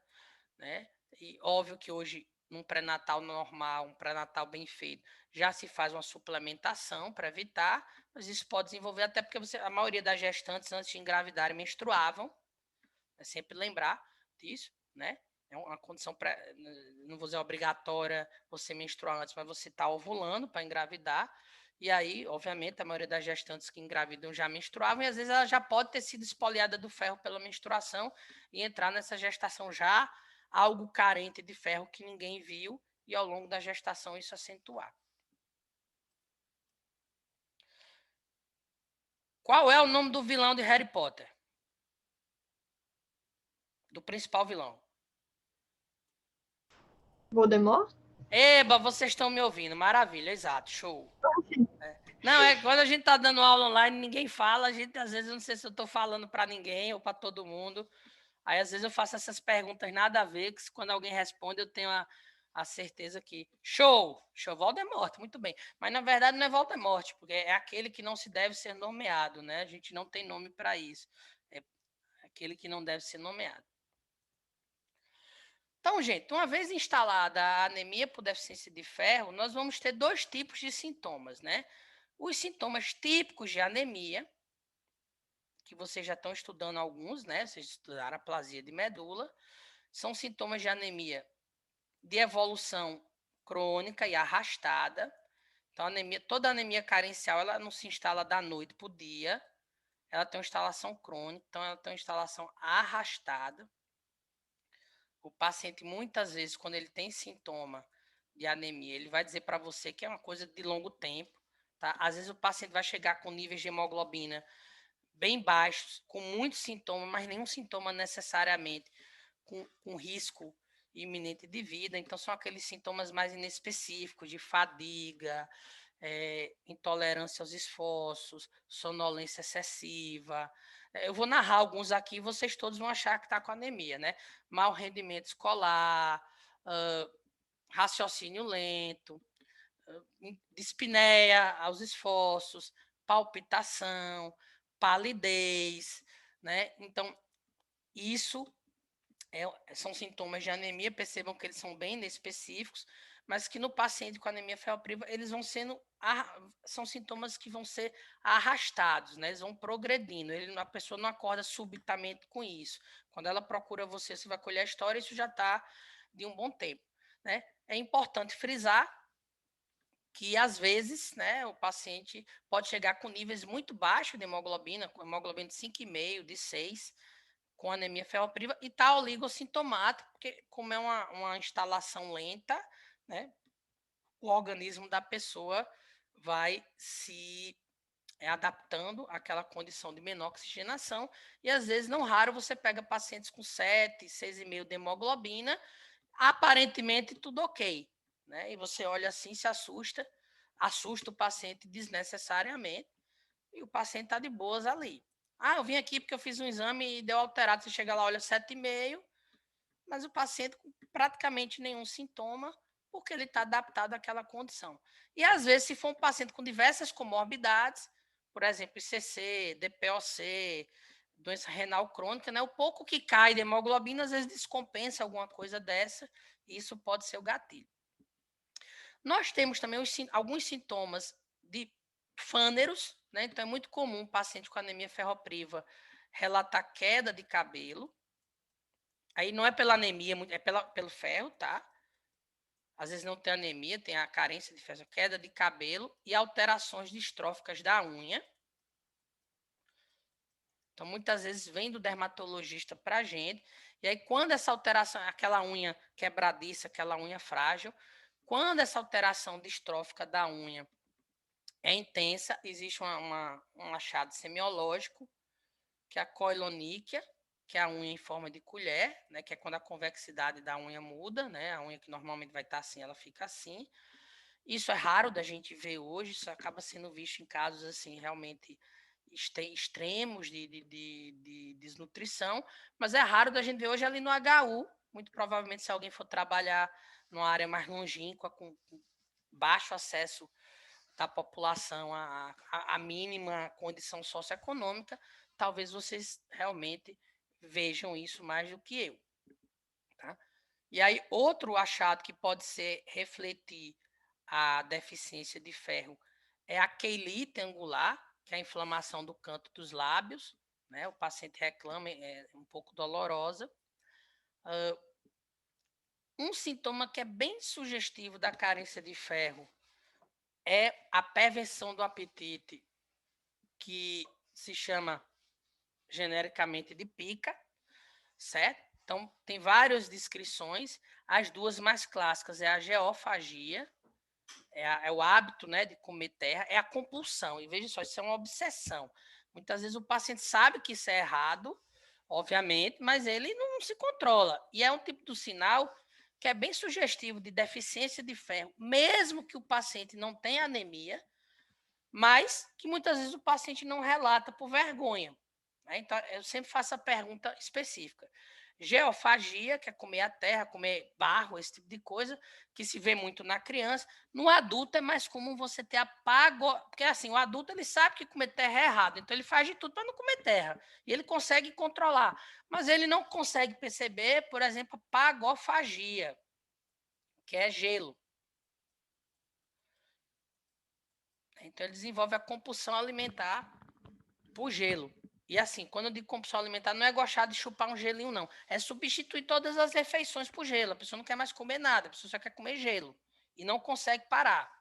né? E óbvio que hoje, num pré-natal normal, um pré-natal bem feito, já se faz uma suplementação para evitar, mas isso pode desenvolver até porque a maioria das gestantes, antes de engravidar, menstruavam. É sempre lembrar disso, né? É uma condição, não vou dizer obrigatória você menstruar antes, mas você está ovulando para engravidar. E aí, obviamente, a maioria das gestantes que engravidam já menstruavam, e às vezes ela já pode ter sido espoliada do ferro pela menstruação e entrar nessa gestação já algo carente de ferro que ninguém viu, e ao longo da gestação isso acentuar. Qual é o nome do vilão de Harry Potter? Do principal vilão? Voldemort? Eba, vocês estão me ouvindo. Maravilha, exato, show. Não, quando a gente tá dando aula online, ninguém fala, a gente às vezes eu não sei se eu tô falando para ninguém ou para todo mundo. Aí às vezes eu faço essas perguntas nada a ver, que quando alguém responde eu tenho a certeza que show, Voldemort, muito bem. Mas na verdade não é Voldemort, porque é aquele que não se deve ser nomeado, né? A gente não tem nome para isso. É aquele que não deve ser nomeado. Então, gente, uma vez instalada a anemia por deficiência de ferro, nós vamos ter dois tipos de sintomas, né? Os sintomas típicos de anemia, que vocês já estão estudando alguns, né? Vocês estudaram a aplasia de medula, são sintomas de anemia de evolução crônica e arrastada. Então, anemia, toda anemia carencial, ela não se instala da noite para o dia, ela tem uma instalação crônica, então ela tem uma instalação arrastada. O paciente, muitas vezes, quando ele tem sintoma de anemia, ele vai dizer para você que é uma coisa de longo tempo, tá? Às vezes o paciente vai chegar com níveis de hemoglobina bem baixos, com muitos sintomas, mas nenhum sintoma necessariamente com risco iminente de vida. Então, são aqueles sintomas mais inespecíficos, de fadiga, intolerância aos esforços, sonolência excessiva. Eu vou narrar alguns aqui e vocês todos vão achar que está com anemia, né? Mau rendimento escolar, raciocínio lento, dispneia aos esforços, palpitação, palidez, né? Então, isso são sintomas de anemia, percebam que eles são bem específicos, mas que no paciente com anemia ferropriva, eles vão sendo, são sintomas que vão ser arrastados, né? Eles vão progredindo, a pessoa não acorda subitamente com isso. Quando ela procura você, você vai colher a história, isso já está de um bom tempo, né? É importante frisar que às vezes, né, o paciente pode chegar com níveis muito baixos de hemoglobina, com hemoglobina de 5,5, de 6, com anemia ferropriva, e está oligossintomático, porque como é uma instalação lenta, né, o organismo da pessoa vai se adaptando àquela condição de menor oxigenação, e às vezes, não raro, você pega pacientes com 7, 6,5 de hemoglobina, aparentemente tudo ok, né? E você olha assim, se assusta o paciente desnecessariamente, e o paciente está de boas ali. Ah, eu vim aqui porque eu fiz um exame e deu alterado. Você chega lá, olha 7,5, mas o paciente com praticamente nenhum sintoma, porque ele está adaptado àquela condição. E às vezes, se for um paciente com diversas comorbidades, por exemplo, ICC, DPOC, doença renal crônica, né? O pouco que cai de hemoglobina às vezes descompensa alguma coisa dessa, e isso pode ser o gatilho. Nós temos também alguns sintomas de fâneros, né? Então é muito comum um paciente com anemia ferropriva relatar queda de cabelo. Aí não é pela anemia, é pelo ferro, tá? Às vezes não tem anemia, tem a carência de ferro, queda de cabelo e alterações distróficas da unha. Então, muitas vezes vem do dermatologista para a gente, e aí quando essa alteração, aquela unha quebradiça, aquela unha frágil, quando essa alteração distrófica da unha é intensa, existe um achado semiológico, que é a coiloníquia, que é a unha em forma de colher, né, que é quando a convexidade da unha muda, né, a unha que normalmente vai estar assim, ela fica assim. Isso é raro da gente ver hoje, isso acaba sendo visto em casos assim, realmente extremos de desnutrição, mas é raro da gente ver hoje ali no HU, muito provavelmente se alguém for trabalhar numa área mais longínqua, com baixo acesso da população à mínima condição socioeconômica, talvez vocês realmente vejam isso mais do que eu. Tá? E aí, outro achado que pode ser refletir a deficiência de ferro é a queilite angular, que é a inflamação do canto dos lábios, né? O paciente reclama, é um pouco dolorosa. Um sintoma que é bem sugestivo da carência de ferro é a perversão do apetite, que se chama genericamente de pica, certo? Então, tem várias descrições. As duas mais clássicas é a geofagia, é o hábito, né, de comer terra, é a compulsão. E veja só, isso é uma obsessão. Muitas vezes o paciente sabe que isso é errado, obviamente, mas ele não se controla. E é um tipo de sinal que é bem sugestivo de deficiência de ferro, mesmo que o paciente não tenha anemia, mas que muitas vezes o paciente não relata por vergonha. Né? Então, eu sempre faço a pergunta específica. Geofagia, que é comer a terra, comer barro, esse tipo de coisa, que se vê muito na criança. No adulto é mais comum você ter porque assim, o adulto ele sabe que comer terra é errado, então ele faz de tudo para não comer terra. E ele consegue controlar, mas ele não consegue perceber, por exemplo, a pagofagia, que é gelo. Então ele desenvolve a compulsão alimentar por gelo. E assim, quando eu digo compulsão alimentar, não é gostar de chupar um gelinho, não. É substituir todas as refeições por gelo. A pessoa não quer mais comer nada, a pessoa só quer comer gelo. E não consegue parar.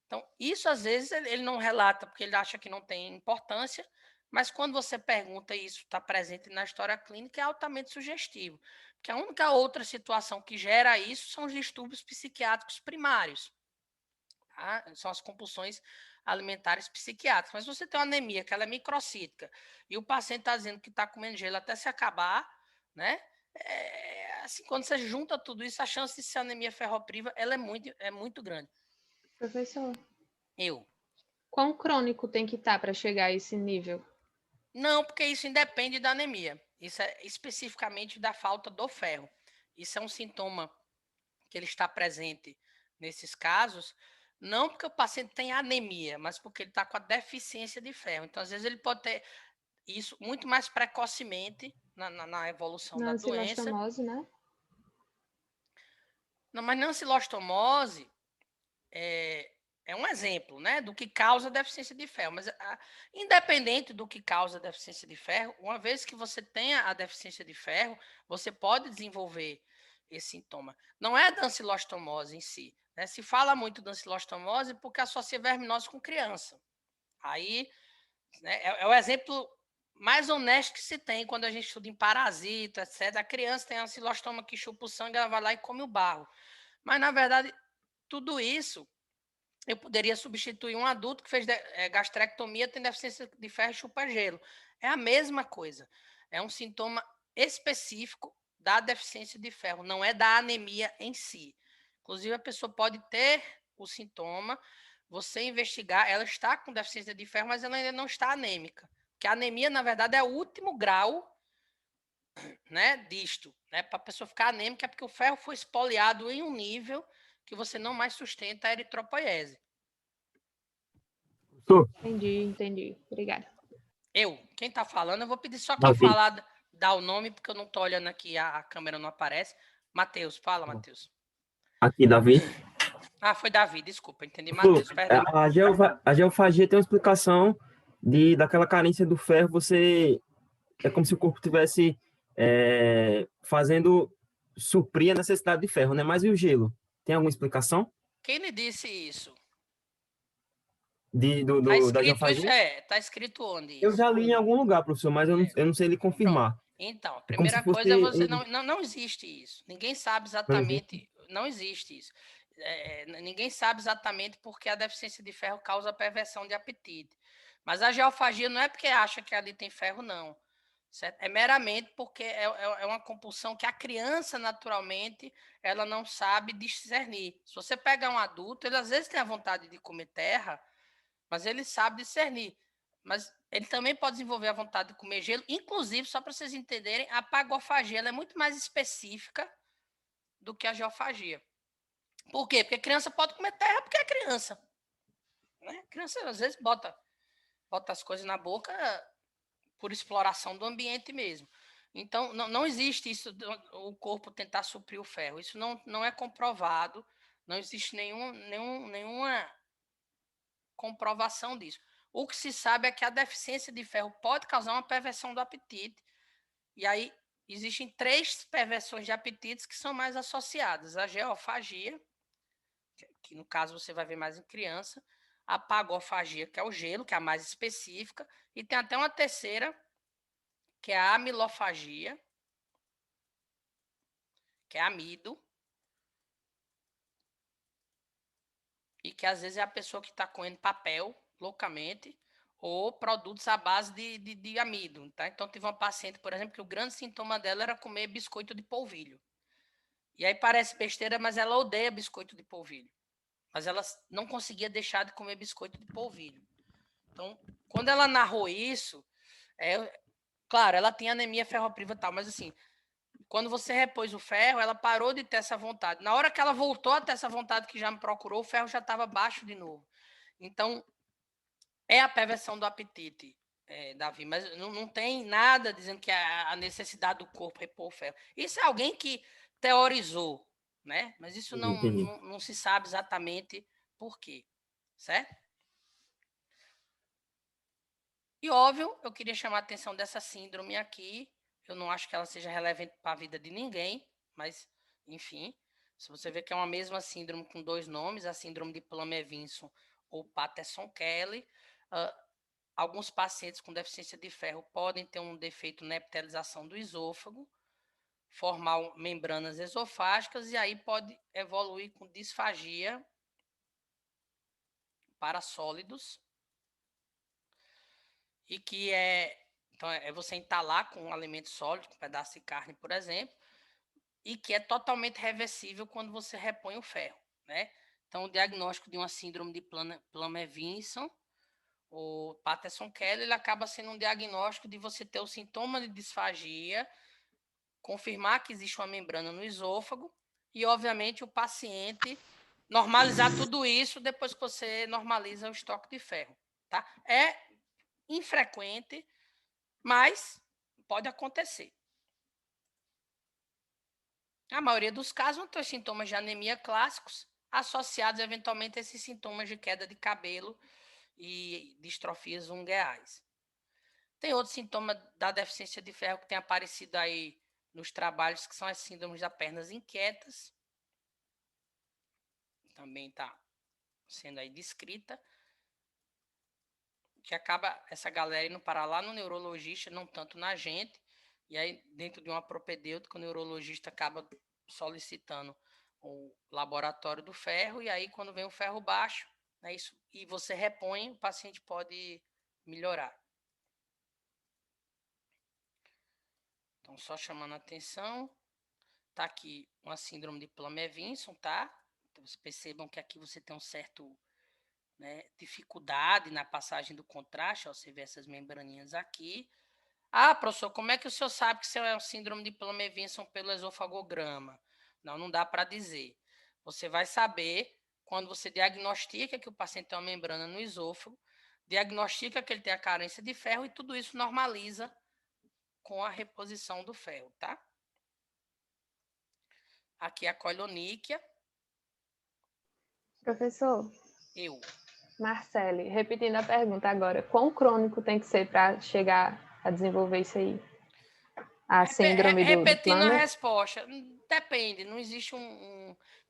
Então, isso às vezes ele não relata porque ele acha que não tem importância, mas quando você pergunta e isso está presente na história clínica, é altamente sugestivo. Porque a única outra situação que gera isso são os distúrbios psiquiátricos primários. Tá? São as compulsões alimentares psiquiátricas. Mas você tem uma anemia, que ela é microcítica, e o paciente está dizendo que está comendo gelo até se acabar, né? Assim, quando você junta tudo isso, a chance de ser anemia ferropriva ela é muito grande. Professor, Eu. quão crônico tem que estar para chegar a esse nível? Não, porque isso independe da anemia. Isso é especificamente da falta do ferro. Isso é um sintoma que ele está presente nesses casos, não porque o paciente tem anemia, mas porque ele está com a deficiência de ferro. Então, às vezes, ele pode ter isso muito mais precocemente na evolução da Na doença. ancilostomose, né? Não, mas não ancilostomose é um exemplo, né, do que causa deficiência de ferro. Mas, independente do que causa deficiência de ferro, uma vez que você tenha a deficiência de ferro, você pode desenvolver esse sintoma. Não é da ancilostomose em si. Né? Se fala muito da ancilostomose porque associa verminose com criança. Aí, né, é o exemplo mais honesto que se tem quando a gente estuda em parasita, etc. A criança tem ancilostoma que chupa o sangue, ela vai lá e come o barro. Mas, na verdade, tudo isso eu poderia substituir um adulto que fez gastrectomia, tem deficiência de ferro e chupa gelo. É a mesma coisa. É um sintoma específico da deficiência de ferro, não é da anemia em si. Inclusive, a pessoa pode ter o sintoma, você investigar, ela está com deficiência de ferro, mas ela ainda não está anêmica. Porque a anemia, na verdade, é o último grau, né, disto. Né? Para a pessoa ficar anêmica, é porque o ferro foi espoliado em um nível que você não mais sustenta a eritropoiese. Entendi. Obrigada. Quem está falando, eu vou pedir só quem Davi. falar, dar o nome, porque eu não estou olhando aqui, a câmera não aparece. Matheus, fala, Matheus. Aqui, Davi. Foi Davi, desculpa, entendi. Matheus, perdão. A geofagia tem uma explicação daquela carência do ferro. É como se o corpo tivesse fazendo suprir a necessidade de ferro, né? Mas e o gelo? Tem alguma explicação Quem lhe disse isso? da Isso? geofagia? Tá escrito onde Eu isso? já li em algum lugar, professor, mas eu não sei lhe Pronto. confirmar. Então, a É como se primeira fosse. coisa é você não existe isso. Ninguém sabe Não existe. exatamente, não existe isso. Ninguém sabe exatamente porque a deficiência de ferro causa perversão de apetite. Mas a geofagia não é porque acha que ali tem ferro, não. Certo? É meramente porque é uma compulsão que a criança, naturalmente, ela não sabe discernir. Se você pegar um adulto, ele às vezes tem a vontade de comer terra, mas ele sabe discernir. Mas ele também pode desenvolver a vontade de comer gelo. Inclusive, só para vocês entenderem, a pagofagia ela é muito mais específica do que a geofagia. Por quê? Porque a criança pode comer terra porque é criança. Né? A criança, às vezes, bota as coisas na boca por exploração do ambiente mesmo. Então, não existe isso, o corpo tentar suprir o ferro. Isso não é comprovado, não existe nenhuma comprovação disso. O que se sabe é que a deficiência de ferro pode causar uma perversão do apetite. E aí, existem 3 perversões de apetites que são mais associadas. A geofagia, que no caso você vai ver mais em criança, a pagofagia, que é o gelo, que é a mais específica, e tem até uma terceira, que é a amilofagia, que é amido, e que às vezes é a pessoa que está comendo papel loucamente, ou produtos à base de amido. Tá? Então, tive uma paciente, por exemplo, que o grande sintoma dela era comer biscoito de polvilho. E aí parece besteira, mas ela odeia biscoito de polvilho. Mas ela não conseguia deixar de comer biscoito de polvilho. Então, quando ela narrou isso, claro, ela tinha anemia ferropriva e tal, mas assim, quando você repôs o ferro, ela parou de ter essa vontade. Na hora que ela voltou a ter essa vontade que já me procurou, o ferro já estava baixo de novo. Então, é a perversão do apetite, Davi, mas não tem nada dizendo que é a necessidade do corpo repor o ferro. Isso é alguém que teorizou, né? Mas isso Entendi. não se sabe exatamente por quê, certo? E óbvio, eu queria chamar a atenção dessa síndrome aqui. Eu não acho que ela seja relevante para a vida de ninguém, mas, enfim, se você vê que é uma mesma síndrome com dois nomes, a síndrome de Plummer-Vinson ou Patterson-Kelly, alguns pacientes com deficiência de ferro podem ter um defeito na epitelização do esôfago, formar membranas esofágicas e aí pode evoluir com disfagia para sólidos, e que então é você entalar com um alimento sólido, com um pedaço de carne, por exemplo, e que é totalmente reversível quando você repõe o ferro, né? Então, o diagnóstico de uma síndrome de Plummer-Vinson ou Patterson-Kelly, ele acaba sendo um diagnóstico de você ter o sintoma de disfagia, confirmar que existe uma membrana no esôfago e, obviamente, o paciente normalizar tudo isso depois que você normaliza o estoque de ferro, tá? É infrequente, mas pode acontecer. A maioria dos casos vão ter os sintomas de anemia clássicos, associados eventualmente a esses sintomas de queda de cabelo e distrofias ungueais. Tem outro sintoma da deficiência de ferro que tem aparecido aí nos trabalhos, que são as síndromes das pernas inquietas. Também está sendo aí descrita. Que acaba essa galera indo parar lá no neurologista, não tanto na gente. E aí, dentro de uma propedêutica, o neurologista acaba solicitando o laboratório do ferro. E aí, quando vem o ferro baixo, né, isso, e você repõe, o paciente pode melhorar. Então, só chamando a atenção, tá aqui uma síndrome de Plummer-Vinson, tá? Então, vocês percebam que aqui você tem um certo, né, dificuldade na passagem do contraste, ó, você vê essas membraninhas aqui. Ah, professor, como é que o senhor sabe que isso é um síndrome de Plummer-Vinson pelo esofagograma? Não dá para dizer. Você vai saber quando você diagnostica que o paciente tem uma membrana no esôfago, diagnostica que ele tem a carência de ferro e tudo isso normaliza com a reposição do ferro, tá? Aqui é a coiloníquia. Professor, Eu. Marcele, repetindo a pergunta agora, quão crônico tem que ser para chegar a desenvolver isso aí? A síndrome do Repetindo a Plummer? resposta, depende, não existe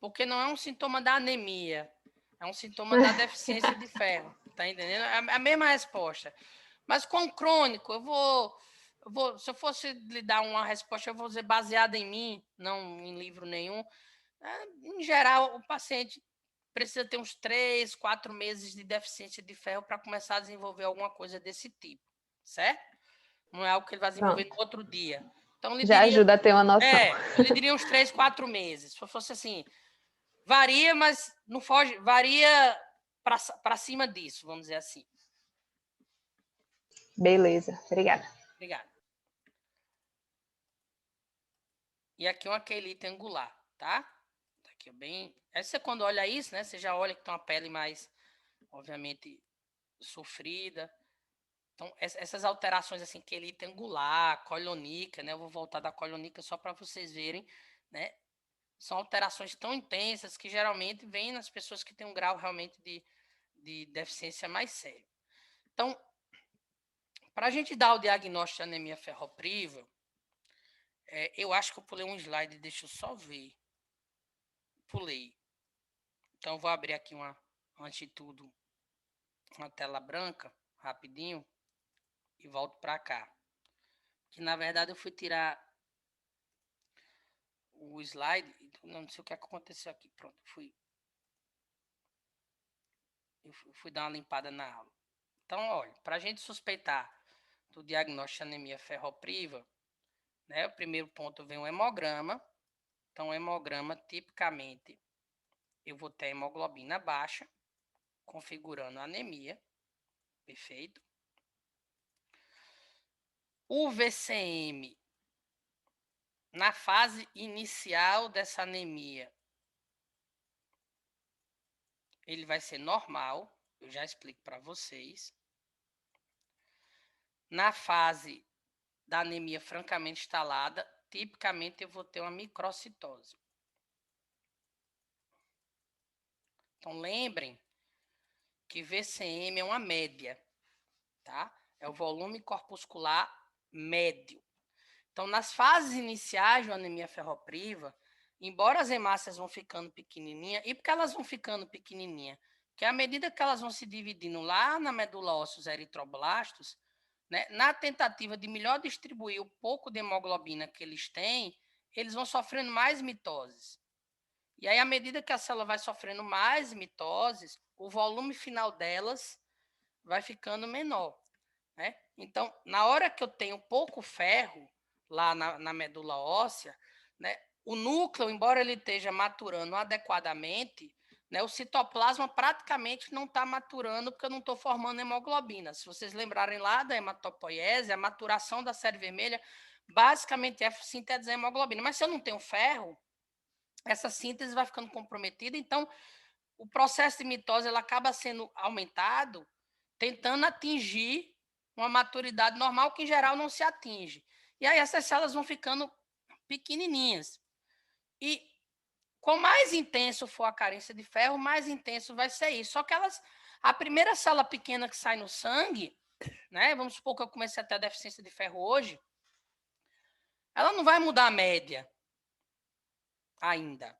porque não é um sintoma da anemia, é um sintoma da deficiência de ferro, tá entendendo? É a mesma resposta. Mas com crônico, se eu fosse lhe dar uma resposta, eu vou dizer baseada em mim, não em livro nenhum. Em geral, o paciente precisa ter uns 3, 4 meses de deficiência de ferro para começar a desenvolver alguma coisa desse tipo, certo? Não é algo que ele vai desenvolver no Pronto. outro dia. Então, ele Já diria, ajuda a ter uma noção. eu lhe diria uns 3, 4 meses. Se fosse assim, varia, mas não foge, varia para cima disso, vamos dizer assim. Beleza, obrigada. Obrigado. E aqui uma quelite angular, tá? Aqui bem. Aí você quando olha isso, né? Você já olha que tem uma pele mais, obviamente, sofrida. Então, essas alterações assim, quelite angular, coilonica, né? Eu vou voltar da coilonica só para vocês verem, né? São alterações tão intensas que geralmente vêm nas pessoas que têm um grau realmente de deficiência mais sério. Então, para a gente dar o diagnóstico de anemia ferropriva, eu acho que eu pulei um slide, deixa eu só ver. Pulei. Então, eu vou abrir aqui antes de tudo, uma tela branca, rapidinho, e volto para cá. Que, na verdade, eu fui tirar o slide, não sei o que aconteceu aqui. Pronto, eu fui dar uma limpada na aula. Então, olha, para a gente suspeitar do diagnóstico de anemia ferropriva, né, o primeiro ponto vem o hemograma, Então, hemograma, tipicamente, eu vou ter hemoglobina baixa, configurando anemia. Perfeito? O VCM, na fase inicial dessa anemia, ele vai ser normal, eu já explico para vocês. Na fase da anemia francamente instalada, tipicamente eu vou ter uma microcitose. Então, lembrem que VCM é uma média, tá? É o volume corpuscular médio. Então, nas fases iniciais de uma anemia ferropriva, embora as hemácias vão ficando pequenininhas, e por que elas vão ficando pequenininhas? Porque à medida que elas vão se dividindo lá na medula óssea, os eritroblastos, né, na tentativa de melhor distribuir o pouco de hemoglobina que eles têm, eles vão sofrendo mais mitoses. E aí, à medida que a célula vai sofrendo mais mitoses, o volume final delas vai ficando menor, né? Então, na hora que eu tenho pouco ferro lá na medula óssea, né, o núcleo, embora ele esteja maturando adequadamente, né, o citoplasma praticamente não está maturando porque eu não estou formando hemoglobina. Se vocês lembrarem lá da hematopoiese, a maturação da série vermelha basicamente é sintetizar hemoglobina. Mas se eu não tenho ferro, essa síntese vai ficando comprometida, então o processo de mitose ela acaba sendo aumentado, tentando atingir uma maturidade normal que em geral não se atinge. E aí essas células vão ficando pequenininhas. E quanto mais intenso for a carência de ferro, mais intenso vai ser isso. Só que a primeira célula pequena que sai no sangue, né, vamos supor que eu comecei a ter a deficiência de ferro hoje, ela não vai mudar a média ainda,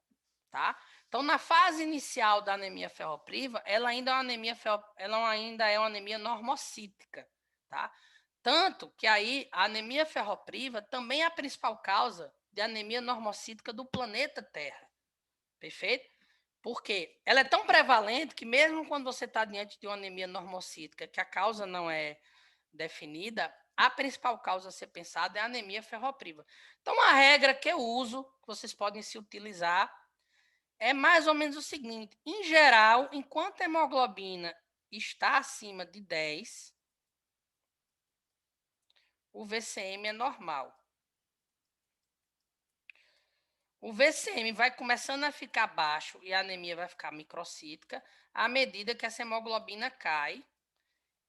tá? Então, na fase inicial da anemia ferropriva, ela ainda é uma anemia normocítica, tá? Tanto que aí a anemia ferropriva também é a principal causa de anemia normocítica do planeta Terra, perfeito? Porque ela é tão prevalente que mesmo quando você está diante de uma anemia normocítica, que a causa não é definida, a principal causa a ser pensada é a anemia ferropriva. Então, a regra que eu uso, que vocês podem se utilizar, é mais ou menos o seguinte: em geral, enquanto a hemoglobina está acima de 10, o VCM é normal. O VCM vai começando a ficar baixo e a anemia vai ficar microcítica à medida que essa hemoglobina cai,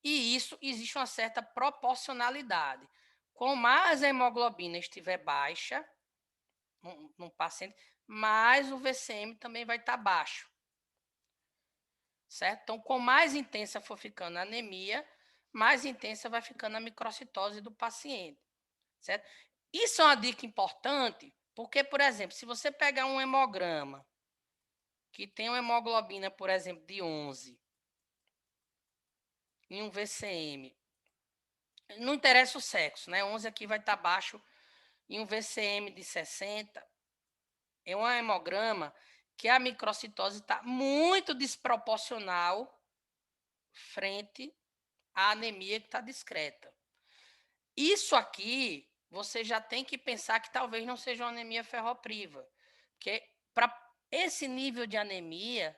e isso existe uma certa proporcionalidade. Quanto mais a hemoglobina estiver baixa num paciente, mais o VCM também vai estar baixo. Certo? Então, quanto mais intensa for ficando a anemia, mais intensa vai ficando a microcitose do paciente. Certo? Isso é uma dica importante, porque, por exemplo, se você pegar um hemograma que tem uma hemoglobina, por exemplo, de 11 e um VCM, não interessa o sexo, né? 11 aqui vai estar baixo e um VCM de 60, é um hemograma que a microcitose está muito desproporcional frente à anemia que está discreta. Isso aqui, você já tem que pensar que talvez não seja uma anemia ferropriva, porque para esse nível de anemia,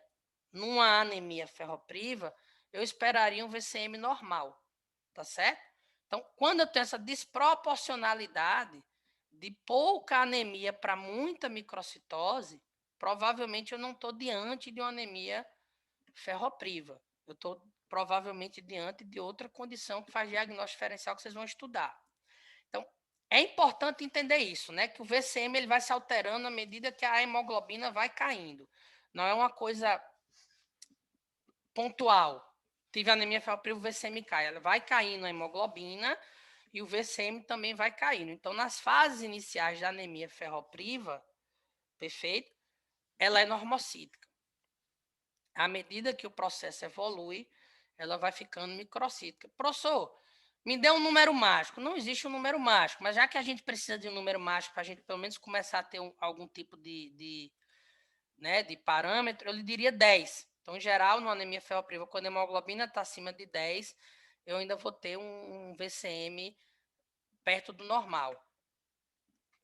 numa anemia ferropriva, eu esperaria um VCM normal, tá certo? Então, quando eu tenho essa desproporcionalidade de pouca anemia para muita microcitose, provavelmente eu não estou diante de uma anemia ferropriva. Eu estou provavelmente diante de outra condição que faz diagnóstico diferencial que vocês vão estudar. Então, é importante entender isso, né? Que o VCM ele vai se alterando à medida que a hemoglobina vai caindo. Não é uma coisa pontual. Tive anemia ferropriva, o VCM cai. Ela vai caindo a hemoglobina e o VCM também vai caindo. Então, nas fases iniciais da anemia ferropriva, perfeito? Ela é normocítica. À medida que o processo evolui, ela vai ficando microcítica. Professor, me dê um número mágico. Não existe um número mágico, mas já que a gente precisa de um número mágico para a gente pelo menos começar a ter algum tipo de parâmetro, eu lhe diria 10. Então, em geral, numa anemia ferropriva, quando a hemoglobina está acima de 10, eu ainda vou ter um VCM perto do normal.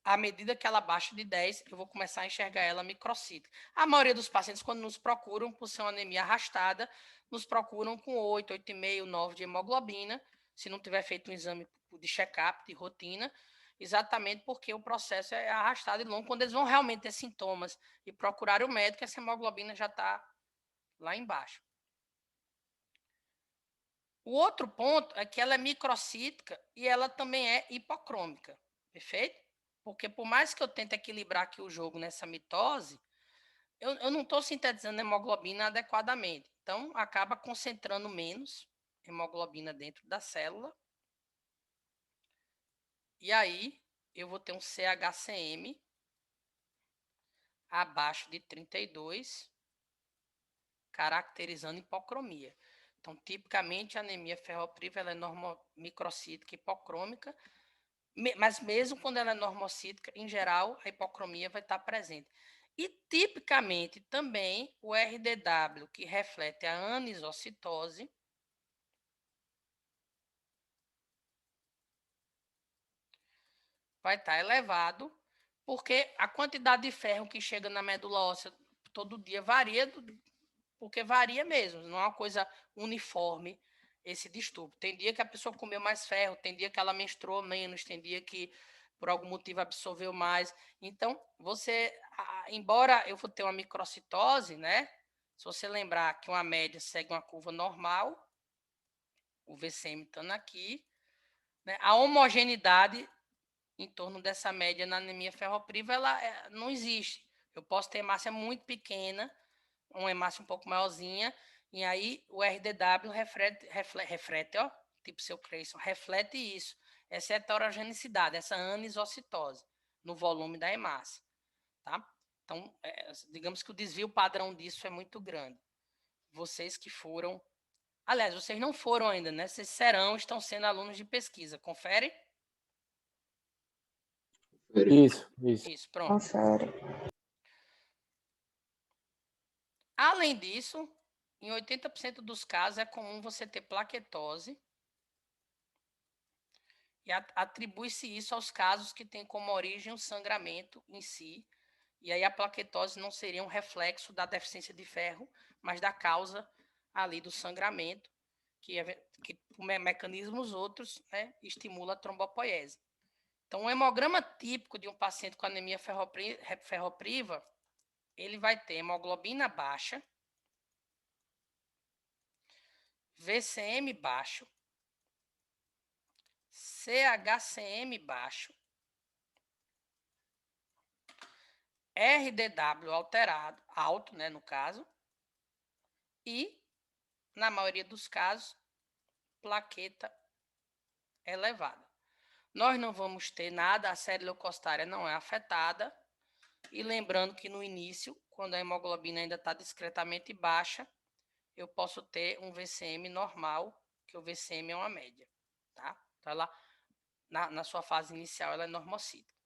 à medida que ela baixa de 10, eu vou começar a enxergar ela microcítica. A maioria dos pacientes, quando nos procuram por ser uma anemia arrastada, nos procuram com 8, 8,5, 9 de hemoglobina, se não tiver feito um exame de check-up, de rotina, exatamente porque o processo é arrastado e longo. Quando eles vão realmente ter sintomas e procurar o médico, essa hemoglobina já está lá embaixo. O outro ponto é que ela é microcítica e ela também é hipocrômica, perfeito? Porque por mais que eu tente equilibrar aqui o jogo nessa mitose, eu não estou sintetizando hemoglobina adequadamente. Então, acaba concentrando menos hemoglobina dentro da célula. E aí, eu vou ter um CHCM abaixo de 32, caracterizando hipocromia. Então, tipicamente, a anemia ferropriva ela é microcítica hipocrômica, mas mesmo quando ela é normocítica, em geral, a hipocromia vai estar presente. E, tipicamente, também o RDW, que reflete a anisocitose, vai estar elevado, porque a quantidade de ferro que chega na medula óssea todo dia varia, porque varia mesmo, não é uma coisa uniforme esse distúrbio. Tem dia que a pessoa comeu mais ferro, tem dia que ela menstruou menos, tem dia que por algum motivo absorveu mais. Então, embora eu vou ter uma microcitose, né? Se você lembrar que uma média segue uma curva normal, o VCM estando aqui, né? A homogeneidade em torno dessa média na anemia ferropriva, ela não existe. Eu posso ter hemácia muito pequena, uma hemácia um pouco maiorzinha, e aí o RDW reflete, ó, tipo seu Creyson, reflete isso, essa heterogeneidade, essa anisocitose no volume da hemácia, tá? Então, digamos que o desvio padrão disso é muito grande. Vocês que foram, aliás, vocês não foram ainda, né? Vocês estão sendo alunos de pesquisa, confere? Isso. Isso, pronto. Confere. Além disso, em 80% dos casos é comum você ter plaquetose e atribui-se isso aos casos que têm como origem o sangramento em si, e aí a plaquetose não seria um reflexo da deficiência de ferro, mas da causa ali do sangramento, que por mecanismos outros, né, estimula a trombopoiese. Então, o hemograma típico de um paciente com anemia ferropriva, ele vai ter hemoglobina baixa, VCM baixo, CHCM baixo, RDW alterado, alto, né, no caso, e, na maioria dos casos, plaqueta elevada. Nós não vamos ter nada, a série leucostária não é afetada, e lembrando que no início, quando a hemoglobina ainda está discretamente baixa, eu posso ter um VCM normal, que o VCM é uma média, tá? Então, ela, na sua fase inicial, ela é normocítica.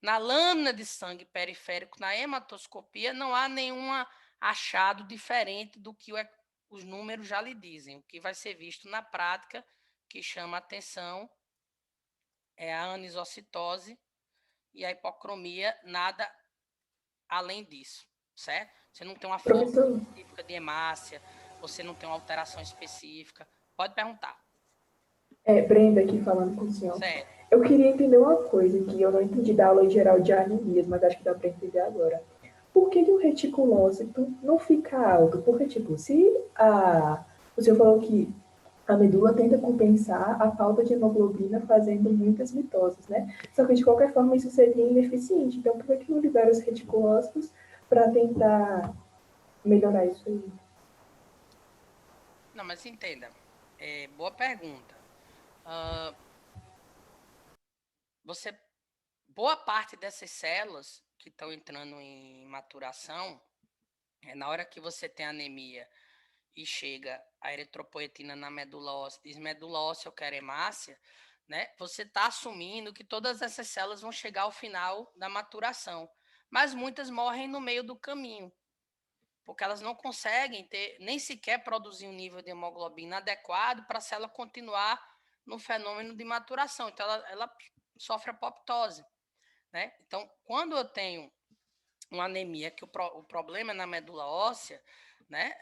Na lâmina de sangue periférico, na hematoscopia, não há nenhum achado diferente do que os números já lhe dizem. O que vai ser visto na prática, que chama atenção, é a anisocitose e a hipocromia, nada além disso, certo? Você não tem uma forma Professor, específica de hemácia, você não tem uma alteração específica. Pode perguntar. Brenda aqui falando com o senhor. Certo. Eu queria entender uma coisa que eu não entendi da aula geral de anemias, mas acho que dá para entender agora. Por que o reticulócito não fica alto? Porque, tipo, o senhor falou que a medula tenta compensar a falta de hemoglobina fazendo muitas mitoses, né? Só que, de qualquer forma, isso seria ineficiente. Então, por que não libera os reticulócitos para tentar melhorar isso aí? Não, mas entenda. Boa pergunta. Boa parte dessas células que estão entrando em maturação, na hora que você tem anemia e chega a eritropoetina na medula óssea, diz medula óssea, eu quero hemácia, né? Você está assumindo que todas essas células vão chegar ao final da maturação, mas muitas morrem no meio do caminho, porque elas não conseguem nem sequer produzir um nível de hemoglobina adequado para a célula continuar no fenômeno de maturação. Então, ela sofre apoptose. né? Então, quando eu tenho uma anemia, que o problema é na medula óssea, né?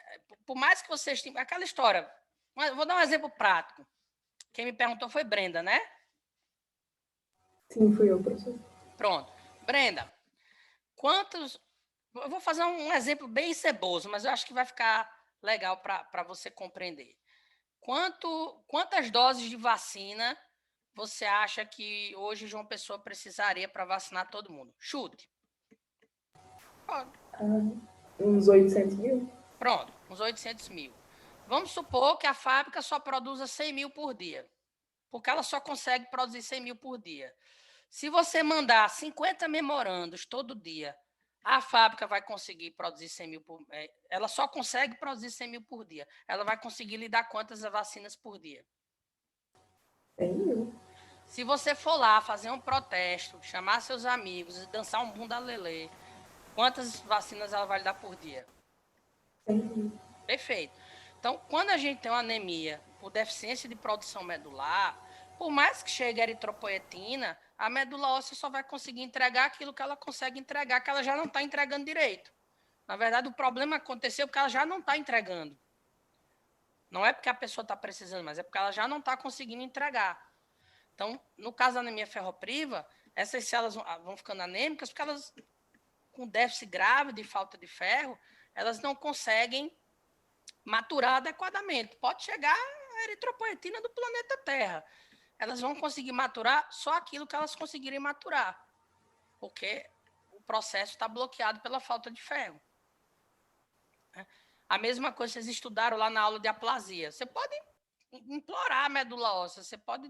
Por mais que vocês tenham... Aquela história, vou dar um exemplo prático. Quem me perguntou foi Brenda, né? Sim, fui eu, professor. Pronto. Brenda, quantos... Eu vou fazer um exemplo bem ceboso, mas eu acho que vai ficar legal para você compreender. Quantas doses de vacina você acha que hoje João Pessoa precisaria para vacinar todo mundo? Chute. Uns 800 mil? Pronto, uns 800 mil. Vamos supor que a fábrica só produza 100 mil por dia, porque ela só consegue produzir 100 mil por dia. Se você mandar 50 memorandos todo dia, a fábrica vai conseguir produzir 100 mil por dia. Ela só consegue produzir 100 mil por dia. Ela vai conseguir lhe dar quantas vacinas por dia? 100 mil. Se você for lá fazer um protesto, chamar seus amigos e dançar um bunda lelê, quantas vacinas ela vai lhe dar por dia? 100 mil. Perfeito. Então, quando a gente tem uma anemia por deficiência de produção medular, por mais que chegue a eritropoetina, a medula óssea só vai conseguir entregar aquilo que ela consegue entregar, que ela já não está entregando direito. Na verdade, o problema aconteceu porque ela já não está entregando. Não é porque a pessoa está precisando, mas é porque ela já não está conseguindo entregar. Então, no caso da anemia ferropriva, essas células vão ficando anêmicas porque elas, com déficit grave de falta de ferro, elas não conseguem maturar adequadamente. Pode chegar a eritropoetina do planeta Terra. Elas vão conseguir maturar só aquilo que elas conseguirem maturar, porque o processo está bloqueado pela falta de ferro. A mesma coisa vocês estudaram lá na aula de aplasia. Você pode implorar a medula óssea, você pode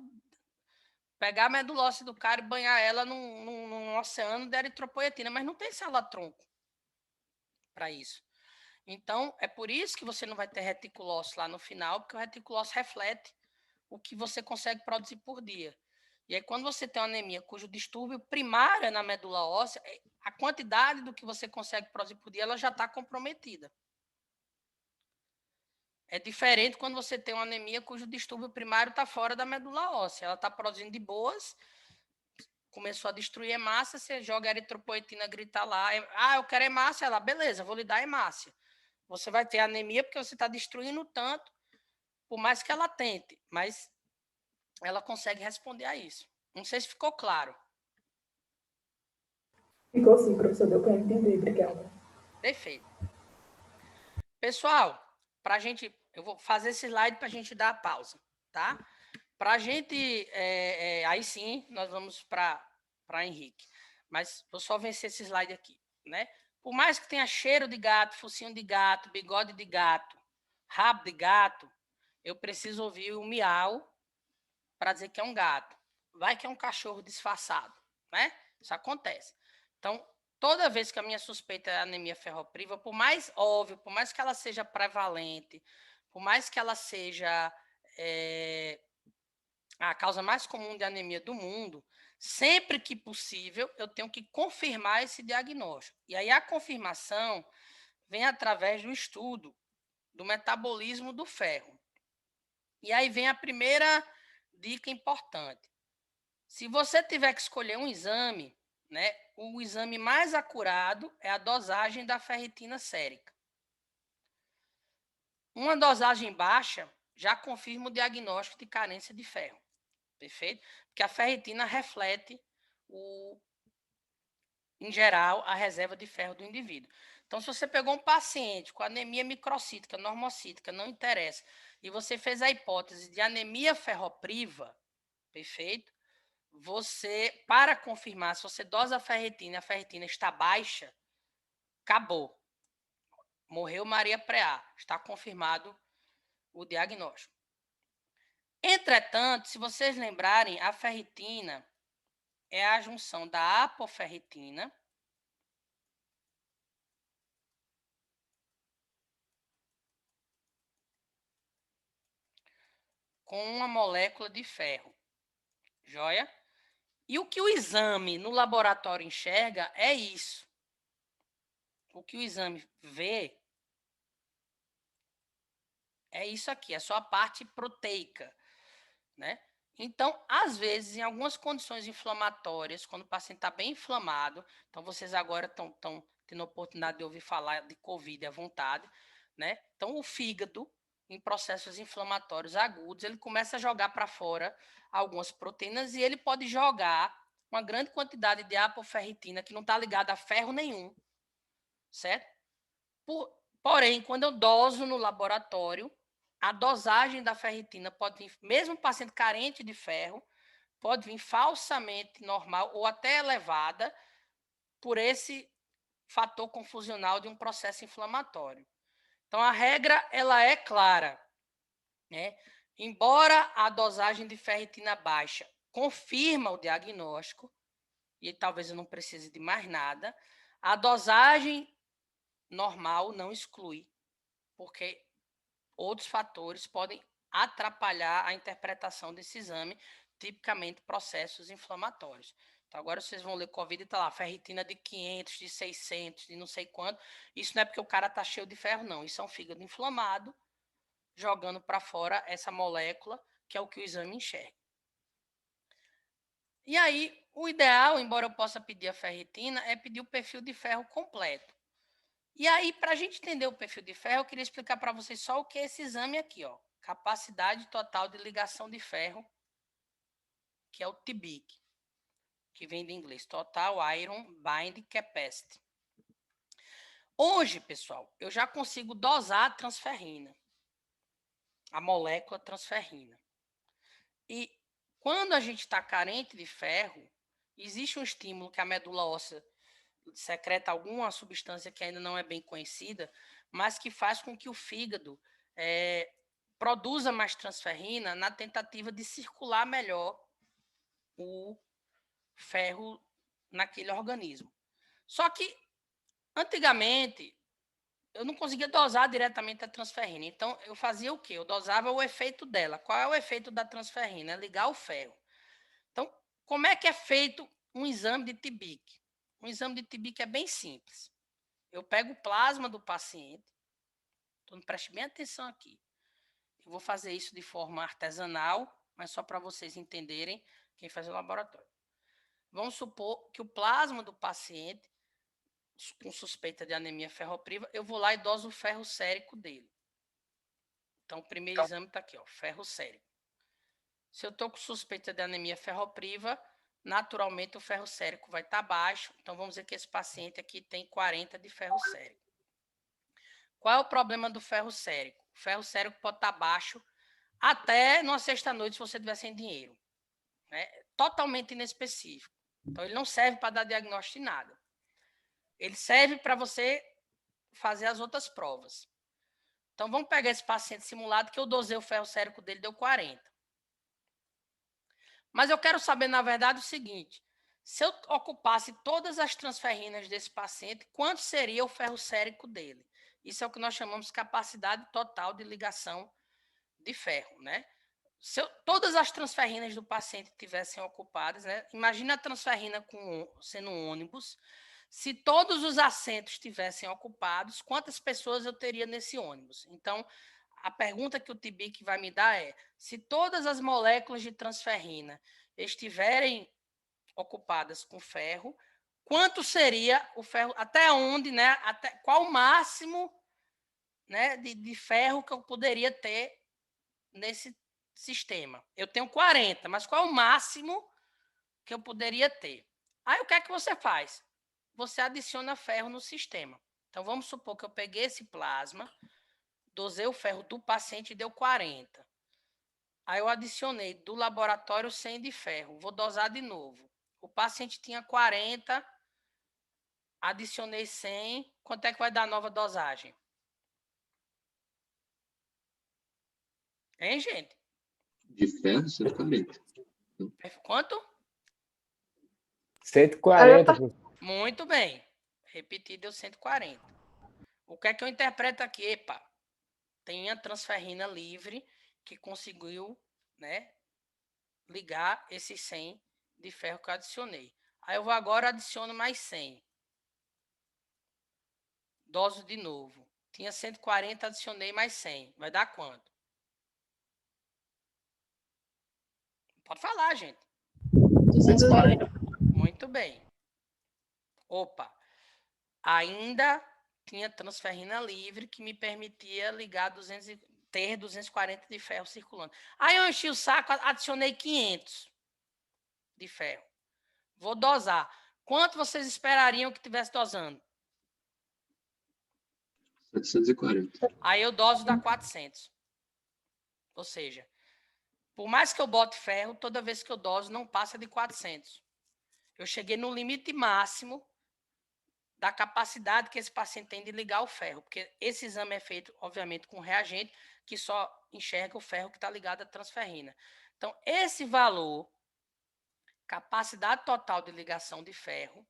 pegar a medula óssea do cara e banhar ela num oceano de eritropoetina, mas não tem célula-tronco para isso. Então, é por isso que você não vai ter reticulócito lá no final, porque o reticulócito reflete o que você consegue produzir por dia. E aí, quando você tem uma anemia cujo distúrbio primário é na medula óssea, a quantidade do que você consegue produzir por dia ela já está comprometida. É diferente quando você tem uma anemia cujo distúrbio primário está fora da medula óssea. Ela está produzindo de boas, começou a destruir hemácia, você joga a eritropoetina, grita lá, eu quero hemácia, ela, beleza, vou lhe dar hemácia. Você vai ter anemia porque você está destruindo tanto, por mais que ela tente, mas ela consegue responder a isso. Não sei se ficou claro. Ficou sim, professor, deu para entender, obrigada. Perfeito. Pessoal, para a gente, eu vou fazer esse slide para a gente dar a pausa, tá? Para a gente, aí sim, nós vamos para Henrique. Mas vou só vencer esse slide aqui, né? Por mais que tenha cheiro de gato, focinho de gato, bigode de gato, rabo de gato, eu preciso ouvir o miau para dizer que é um gato. Vai que é um cachorro disfarçado, né? Isso acontece. Então, toda vez que a minha suspeita é anemia ferropriva, por mais óbvio, por mais que ela seja prevalente, por mais que ela seja a causa mais comum de anemia do mundo, sempre que possível, eu tenho que confirmar esse diagnóstico. E aí a confirmação vem através do estudo do metabolismo do ferro. E aí vem a primeira dica importante. Se você tiver que escolher um exame, né, o exame mais acurado é a dosagem da ferritina sérica. Uma dosagem baixa já confirma o diagnóstico de carência de ferro. Perfeito? Porque a ferritina reflete, em geral, a reserva de ferro do indivíduo. Então, se você pegou um paciente com anemia microcítica, normocítica, não interessa, e você fez a hipótese de anemia ferropriva, perfeito? Você, para confirmar, se você dosa a ferritina está baixa, acabou. Morreu Maria Preá. Está confirmado o diagnóstico. Entretanto, se vocês lembrarem, a ferritina é a junção da apoferritina com uma molécula de ferro. Joia? E o que o exame no laboratório enxerga é isso. O que o exame vê é isso aqui, é só a parte proteica, né? Então, às vezes, em algumas condições inflamatórias, quando o paciente está bem inflamado, então vocês agora estão tendo a oportunidade de ouvir falar de COVID à vontade, né? Então, o fígado, em processos inflamatórios agudos, ele começa a jogar para fora algumas proteínas e ele pode jogar uma grande quantidade de apoferritina que não está ligada a ferro nenhum, certo? Porém, quando eu doso no laboratório, a dosagem da ferritina pode vir, mesmo paciente carente de ferro, pode vir falsamente normal ou até elevada por esse fator confusional de um processo inflamatório. Então, a regra ela é clara, né? Embora a dosagem de ferritina baixa confirma o diagnóstico, e talvez eu não precise de mais nada, a dosagem normal não exclui, porque outros fatores podem atrapalhar a interpretação desse exame, tipicamente processos inflamatórios. Então, agora vocês vão ler COVID e está lá, ferritina de 500, de 600, de não sei quanto. Isso não é porque o cara está cheio de ferro, não. Isso é um fígado inflamado, jogando para fora essa molécula, que é o que o exame enxerga. E aí, o ideal, embora eu possa pedir a ferritina, é pedir o perfil de ferro completo. E aí, para a gente entender o perfil de ferro, eu queria explicar para vocês só o que é esse exame aqui, ó. Capacidade total de ligação de ferro, que é o TBIC, que vem de inglês, Total Iron Bind Capacity. Hoje, pessoal, eu já consigo dosar a transferrina, a molécula transferrina. E quando a gente está carente de ferro, existe um estímulo que a medula óssea secreta alguma substância que ainda não é bem conhecida, mas que faz com que o fígado produza mais transferrina na tentativa de circular melhor o ferro naquele organismo. Só que, antigamente, eu não conseguia dosar diretamente a transferrina. Então, eu fazia o quê? Eu dosava o efeito dela. Qual é o efeito da transferrina? É ligar o ferro. Então, como é que é feito um exame de TBIC? Um exame de TBIC é bem simples. Eu pego o plasma do paciente, então preste bem atenção aqui. Eu vou fazer isso de forma artesanal, mas só para vocês entenderem quem faz o laboratório. Vamos supor que o plasma do paciente, com suspeita de anemia ferropriva, eu vou lá e doso o ferro sérico dele. Então, o primeiro exame está aqui, ó, ferro sérico. Se eu estou com suspeita de anemia ferropriva, naturalmente o ferro sérico vai estar baixo. Então, vamos dizer que esse paciente aqui tem 40 de ferro sérico. Qual é o problema do ferro sérico? O ferro sérico pode estar baixo até numa sexta-noite se você tiver sem dinheiro. Né? Totalmente inespecífico. Então, ele não serve para dar diagnóstico de nada. Ele serve para você fazer as outras provas. Então, vamos pegar esse paciente simulado que eu dosei o ferro sérico dele, deu 40. Mas eu quero saber, na verdade, o seguinte. Se eu ocupasse todas as transferrinas desse paciente, quanto seria o ferro sérico dele? Isso é o que nós chamamos de capacidade total de ligação de ferro, né? Se todas as transferrinas do paciente tivessem ocupadas, né? Imagina a transferrina sendo um ônibus. Se todos os assentos tivessem ocupados, quantas pessoas eu teria nesse ônibus? Então, a pergunta que o TBIC vai me dar é: se todas as moléculas de transferrina estiverem ocupadas com ferro, quanto seria o ferro? Até onde, né? Qual o máximo, né, de ferro que eu poderia ter nesse sistema? Eu tenho 40, mas qual é o máximo que eu poderia ter? Aí o que é que você faz? Você adiciona ferro no sistema. Então vamos supor que eu peguei esse plasma, dosei o ferro do paciente e deu 40. Aí eu adicionei do laboratório 100 de ferro. Vou dosar de novo. O paciente tinha 40, adicionei 100. Quanto é que vai dar a nova dosagem? Hein, gente? De ferro, 140. Quanto? 140. Muito bem. Repetir, deu 140. O que é que eu interpreto aqui? Epa, tem a transferrina livre que conseguiu, né, ligar esses 100 de ferro que eu adicionei. Aí eu vou agora adiciono mais 100. Doso de novo. Tinha 140, adicionei mais 100. Vai dar quanto? Pode falar, gente. 240. Muito bem. Opa. Ainda tinha transferrina livre que me permitia ligar ter 240 de ferro circulando. Aí eu enchi o saco, adicionei 500 de ferro. Vou dosar. Quanto vocês esperariam que tivesse dosando? 740. Aí eu doso dá 400. Ou seja, por mais que eu bote ferro, toda vez que eu doso não passa de 400. Eu cheguei no limite máximo da capacidade que esse paciente tem de ligar o ferro, porque esse exame é feito, obviamente, com reagente que só enxerga o ferro que está ligado à transferrina. Então, esse valor, capacidade total de ligação de ferro,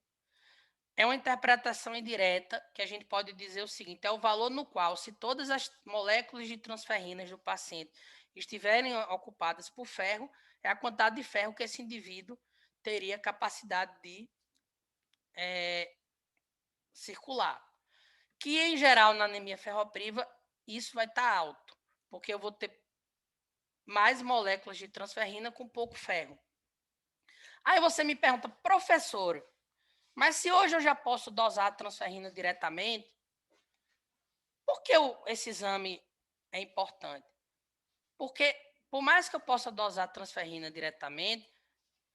é uma interpretação indireta que a gente pode dizer o seguinte: é o valor no qual, se todas as moléculas de transferrinas do paciente estiverem ocupadas por ferro, é a quantidade de ferro que esse indivíduo teria capacidade de circular. Que, em geral, na anemia ferropriva, isso vai estar alto, porque eu vou ter mais moléculas de transferrina com pouco ferro. Aí você me pergunta, professor, mas se hoje eu já posso dosar a transferrina diretamente, por que esse exame é importante? Porque, por mais que eu possa dosar a transferrina diretamente,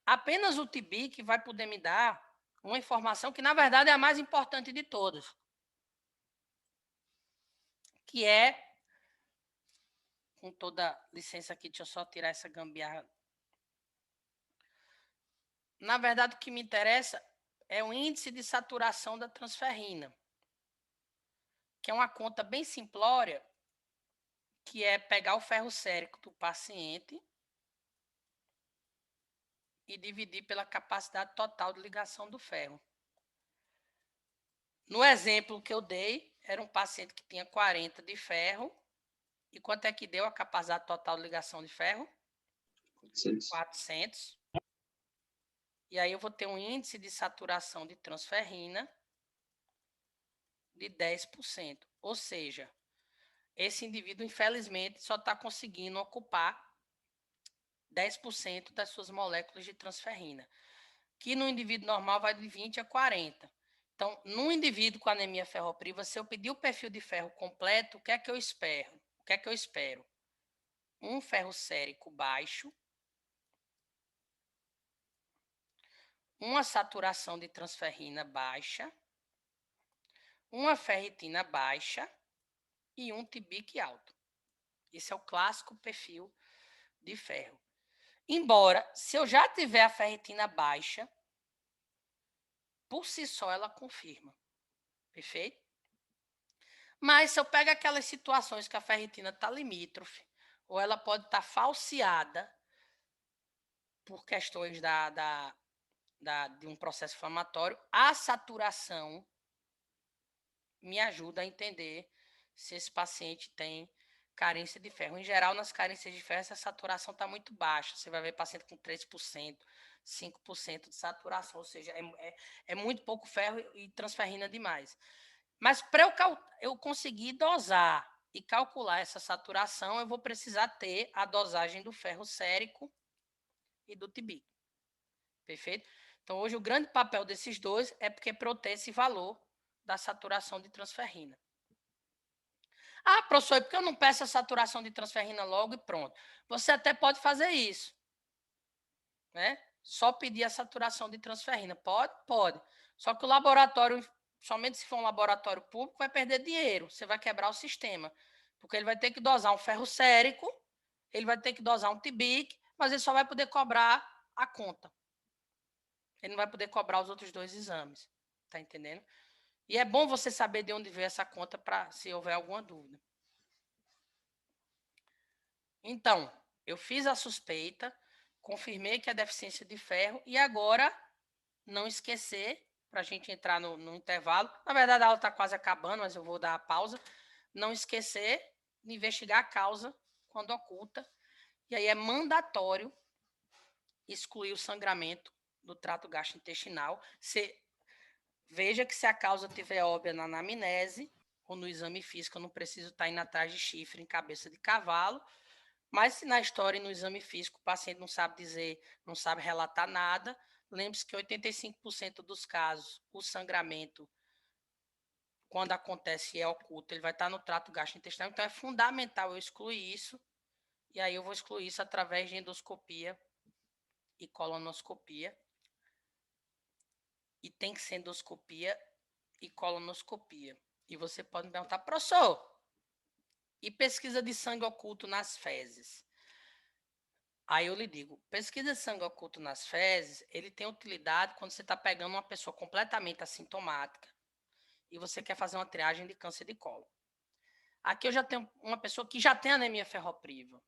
apenas o TB vai poder me dar uma informação que, na verdade, é a mais importante de todas, que é, com toda licença aqui, deixa eu só tirar essa gambiarra. Na verdade, o que me interessa é o índice de saturação da transferrina, que é uma conta bem simplória, que é pegar o ferro sérico do paciente e dividir pela capacidade total de ligação do ferro. No exemplo que eu dei, era um paciente que tinha 40 de ferro. E quanto é que deu a capacidade total de ligação de ferro? 400. 400. E aí eu vou ter um índice de saturação de transferrina de 10%. Ou seja, esse indivíduo, infelizmente, só está conseguindo ocupar 10% das suas moléculas de transferrina, que no indivíduo normal vai de 20 a 40. Então, num indivíduo com anemia ferropriva, se eu pedir o perfil de ferro completo, o que é que eu espero? O que é que eu espero? Um ferro sérico baixo, uma saturação de transferrina baixa, uma ferritina baixa e um TBIC alto. Esse é o clássico perfil de ferro. Embora, se eu já tiver a ferritina baixa, por si só ela confirma. Perfeito? Mas se eu pego aquelas situações que a ferritina está limítrofe, ou ela pode estar falseada por questões de um processo inflamatório, a saturação me ajuda a entender se esse paciente tem carência de ferro. Em geral, nas carências de ferro, essa saturação está muito baixa. Você vai ver paciente com 3%, 5% de saturação, ou seja, é muito pouco ferro e transferrina demais. Mas para eu conseguir dosar e calcular essa saturação, eu vou precisar ter a dosagem do ferro sérico e do TB. Perfeito? Então, hoje, o grande papel desses dois é porque para eu ter esse valor da saturação de transferrina. Ah, professor, é porque eu não peço a saturação de transferrina logo e pronto. Você até pode fazer isso. Né? Só pedir a saturação de transferrina. Pode? Pode. Só que o laboratório, somente se for um laboratório público, vai perder dinheiro. Você vai quebrar o sistema. Porque ele vai ter que dosar um ferro sérico, ele vai ter que dosar um TBIC, mas ele só vai poder cobrar a conta. Ele não vai poder cobrar os outros dois exames. Tá entendendo? E é bom você saber de onde veio essa conta para se houver alguma dúvida. Então, eu fiz a suspeita, confirmei que é deficiência de ferro e agora não esquecer, para a gente entrar no intervalo. Na verdade, a aula está quase acabando, mas eu vou dar a pausa. Não esquecer de investigar a causa quando oculta. E aí é mandatório excluir o sangramento do trato gastrointestinal. Veja que se a causa tiver óbvia na anamnese ou no exame físico, eu não preciso estar indo atrás de chifre em cabeça de cavalo. Mas se na história e no exame físico o paciente não sabe dizer, não sabe relatar nada, lembre-se que 85% dos casos, o sangramento, quando acontece e é oculto, ele vai estar no trato gastrointestinal. Então, é fundamental eu excluir isso. E aí eu vou excluir isso através de endoscopia e colonoscopia. E tem que ser endoscopia e colonoscopia. E você pode me perguntar, professor, e pesquisa de sangue oculto nas fezes? Aí eu lhe digo, pesquisa de sangue oculto nas fezes, ele tem utilidade quando você está pegando uma pessoa completamente assintomática e você quer fazer uma triagem de câncer de colo. Aqui eu já tenho uma pessoa que já tem anemia ferropriva.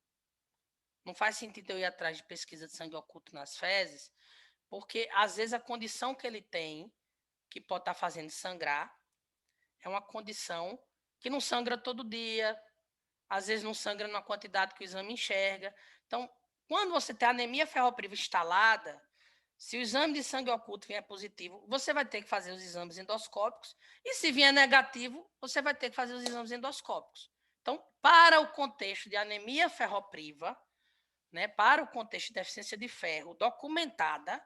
Não faz sentido eu ir atrás de pesquisa de sangue oculto nas fezes, porque às vezes a condição que ele tem, que pode estar fazendo sangrar, é uma condição que não sangra todo dia, às vezes não sangra na quantidade que o exame enxerga. Então, quando você tem anemia ferropriva instalada, se o exame de sangue oculto vier positivo, você vai ter que fazer os exames endoscópicos, e se vier negativo, você vai ter que fazer os exames endoscópicos. Então, para o contexto de anemia ferropriva, né, para o contexto de deficiência de ferro documentada,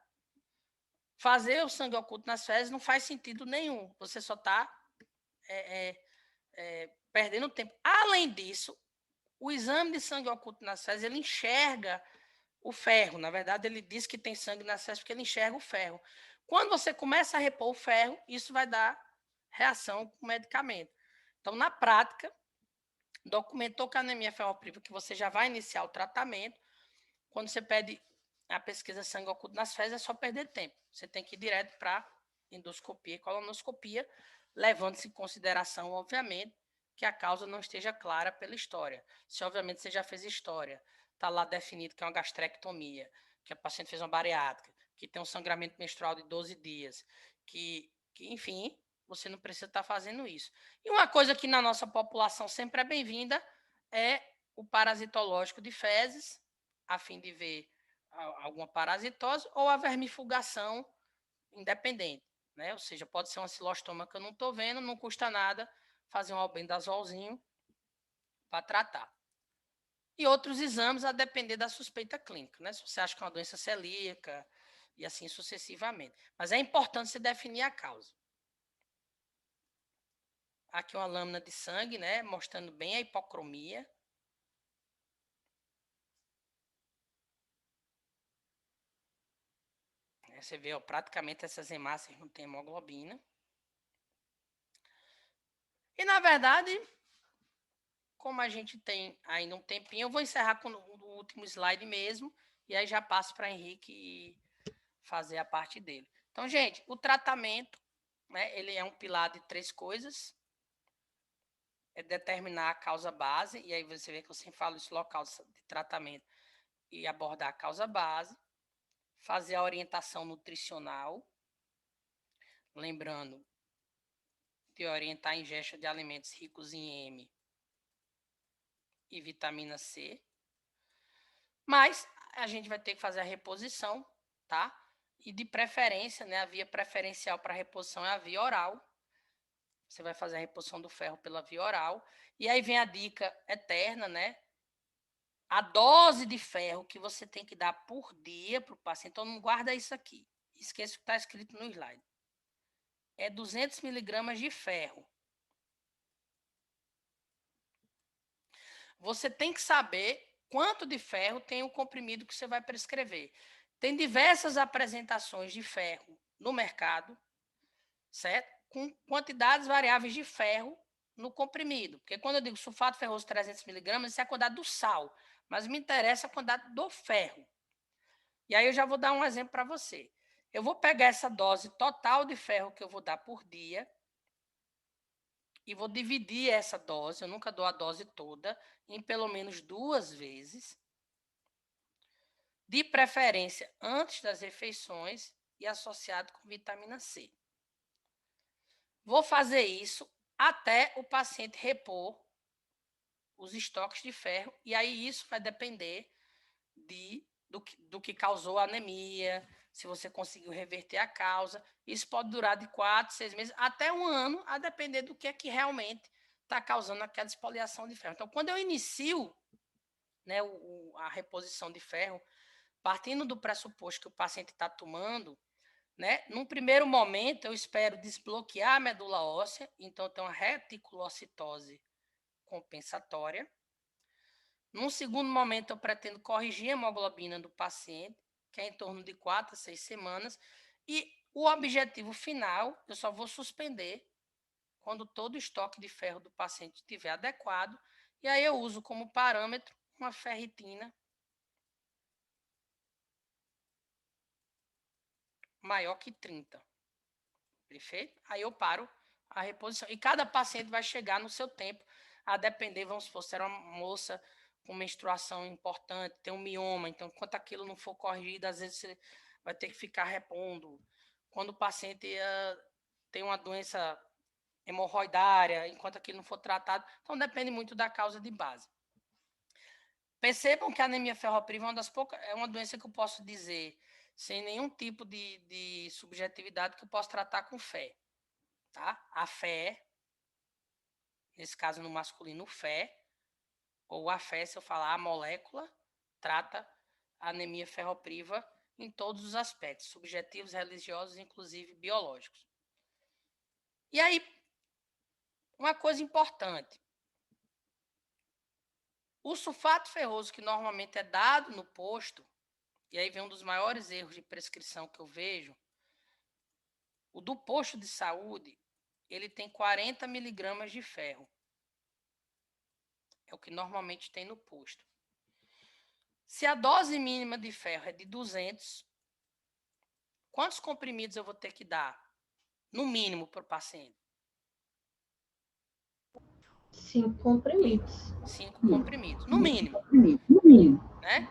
fazer o sangue oculto nas fezes não faz sentido nenhum. Você só está perdendo tempo. Além disso, o exame de sangue oculto nas fezes, ele enxerga o ferro. Na verdade, ele diz que tem sangue nas fezes porque ele enxerga o ferro. Quando você começa a repor o ferro, isso vai dar reação com o medicamento. Então, na prática, documentou que a anemia ferropriva, que você já vai iniciar o tratamento, quando você pede a pesquisa de sangue oculto nas fezes, é só perder tempo. Você tem que ir direto para endoscopia e colonoscopia, levando-se em consideração, obviamente, que a causa não esteja clara pela história. Se, obviamente, você já fez história, está lá definido que é uma gastrectomia, que a paciente fez uma bariátrica, que tem um sangramento menstrual de 12 dias, que enfim, você não precisa estar fazendo isso. E uma coisa que na nossa população sempre é bem-vinda é o parasitológico de fezes, a fim de ver alguma parasitose, ou a vermifugação independente, né? Ou seja, pode ser uma cilostoma que eu não estou vendo, não custa nada fazer um albendazolzinho para tratar. E outros exames a depender da suspeita clínica, né? Se você acha que é uma doença celíaca e assim sucessivamente. Mas é importante você definir a causa. Aqui uma lâmina de sangue, né? Mostrando bem a hipocromia. Você vê, ó, praticamente essas hemácias não têm hemoglobina. E, na verdade, como a gente tem ainda um tempinho, eu vou encerrar com o último slide mesmo, e aí já passo para Henrique fazer a parte dele. Então, gente, o tratamento, né, ele é um pilar de 3 coisas. É determinar a causa base, e aí você vê que eu sempre falo isso, local de tratamento, e abordar a causa base. Fazer a orientação nutricional, lembrando de orientar a ingesta de alimentos ricos em M e vitamina C. Mas a gente vai ter que fazer a reposição, tá? E de preferência, né, a via preferencial para reposição é a via oral. Você vai fazer a reposição do ferro pela via oral. E aí vem a dica eterna, né? A dose de ferro que você tem que dar por dia para o paciente. Então, não guarda isso aqui. Esqueça o que está escrito no slide. É 200 miligramas de ferro. Você tem que saber quanto de ferro tem o comprimido que você vai prescrever. Tem diversas apresentações de ferro no mercado, certo? Com quantidades variáveis de ferro no comprimido. Porque quando eu digo sulfato ferroso 300 miligramas, isso é a quantidade do sal. Mas me interessa a quantidade do ferro. E aí eu já vou dar um exemplo para você. Eu vou pegar essa dose total de ferro que eu vou dar por dia e vou dividir essa dose, eu nunca dou a dose toda, em pelo menos 2 vezes, de preferência antes das refeições e associado com vitamina C. Vou fazer isso até o paciente repor os estoques de ferro, e aí isso vai depender do que causou a anemia, se você conseguiu reverter a causa. Isso pode durar de 4, 6 meses, até 1 ano, a depender do que é que realmente está causando aquela espoliação de ferro. Então, quando eu inicio né, a reposição de ferro, partindo do pressuposto que o paciente está tomando, né, num primeiro momento eu espero desbloquear a medula óssea, então tem uma reticulocitose compensatória. Num segundo momento eu pretendo corrigir a hemoglobina do paciente, que é em torno de 4 a 6 semanas, e o objetivo final eu só vou suspender quando todo o estoque de ferro do paciente estiver adequado, e aí eu uso como parâmetro uma ferritina maior que 30. Perfeito? Aí eu paro a reposição. E cada paciente vai chegar no seu tempo, a depender, vamos supor, se era uma moça com menstruação importante, tem um mioma, então, enquanto aquilo não for corrigido, às vezes você vai ter que ficar repondo. Quando o paciente tem uma doença hemorroidária, enquanto aquilo não for tratado, então depende muito da causa de base. Percebam que a anemia ferropriva é uma das poucas, é uma doença que eu posso dizer sem nenhum tipo de subjetividade que eu posso tratar com fé. Tá? A fé, nesse caso no masculino, fé, ou a fé, se eu falar a molécula, trata a anemia ferropriva em todos os aspectos, subjetivos, religiosos, inclusive biológicos. E aí, uma coisa importante. O sulfato ferroso que normalmente é dado no posto, e aí vem um dos maiores erros de prescrição que eu vejo, o do posto de saúde, ele tem 40 miligramas de ferro. É o que normalmente tem no posto. Se a dose mínima de ferro é de 200, quantos comprimidos eu vou ter que dar, no mínimo, para o paciente? 5 comprimidos. 5 comprimidos, no mínimo. No mínimo. Né?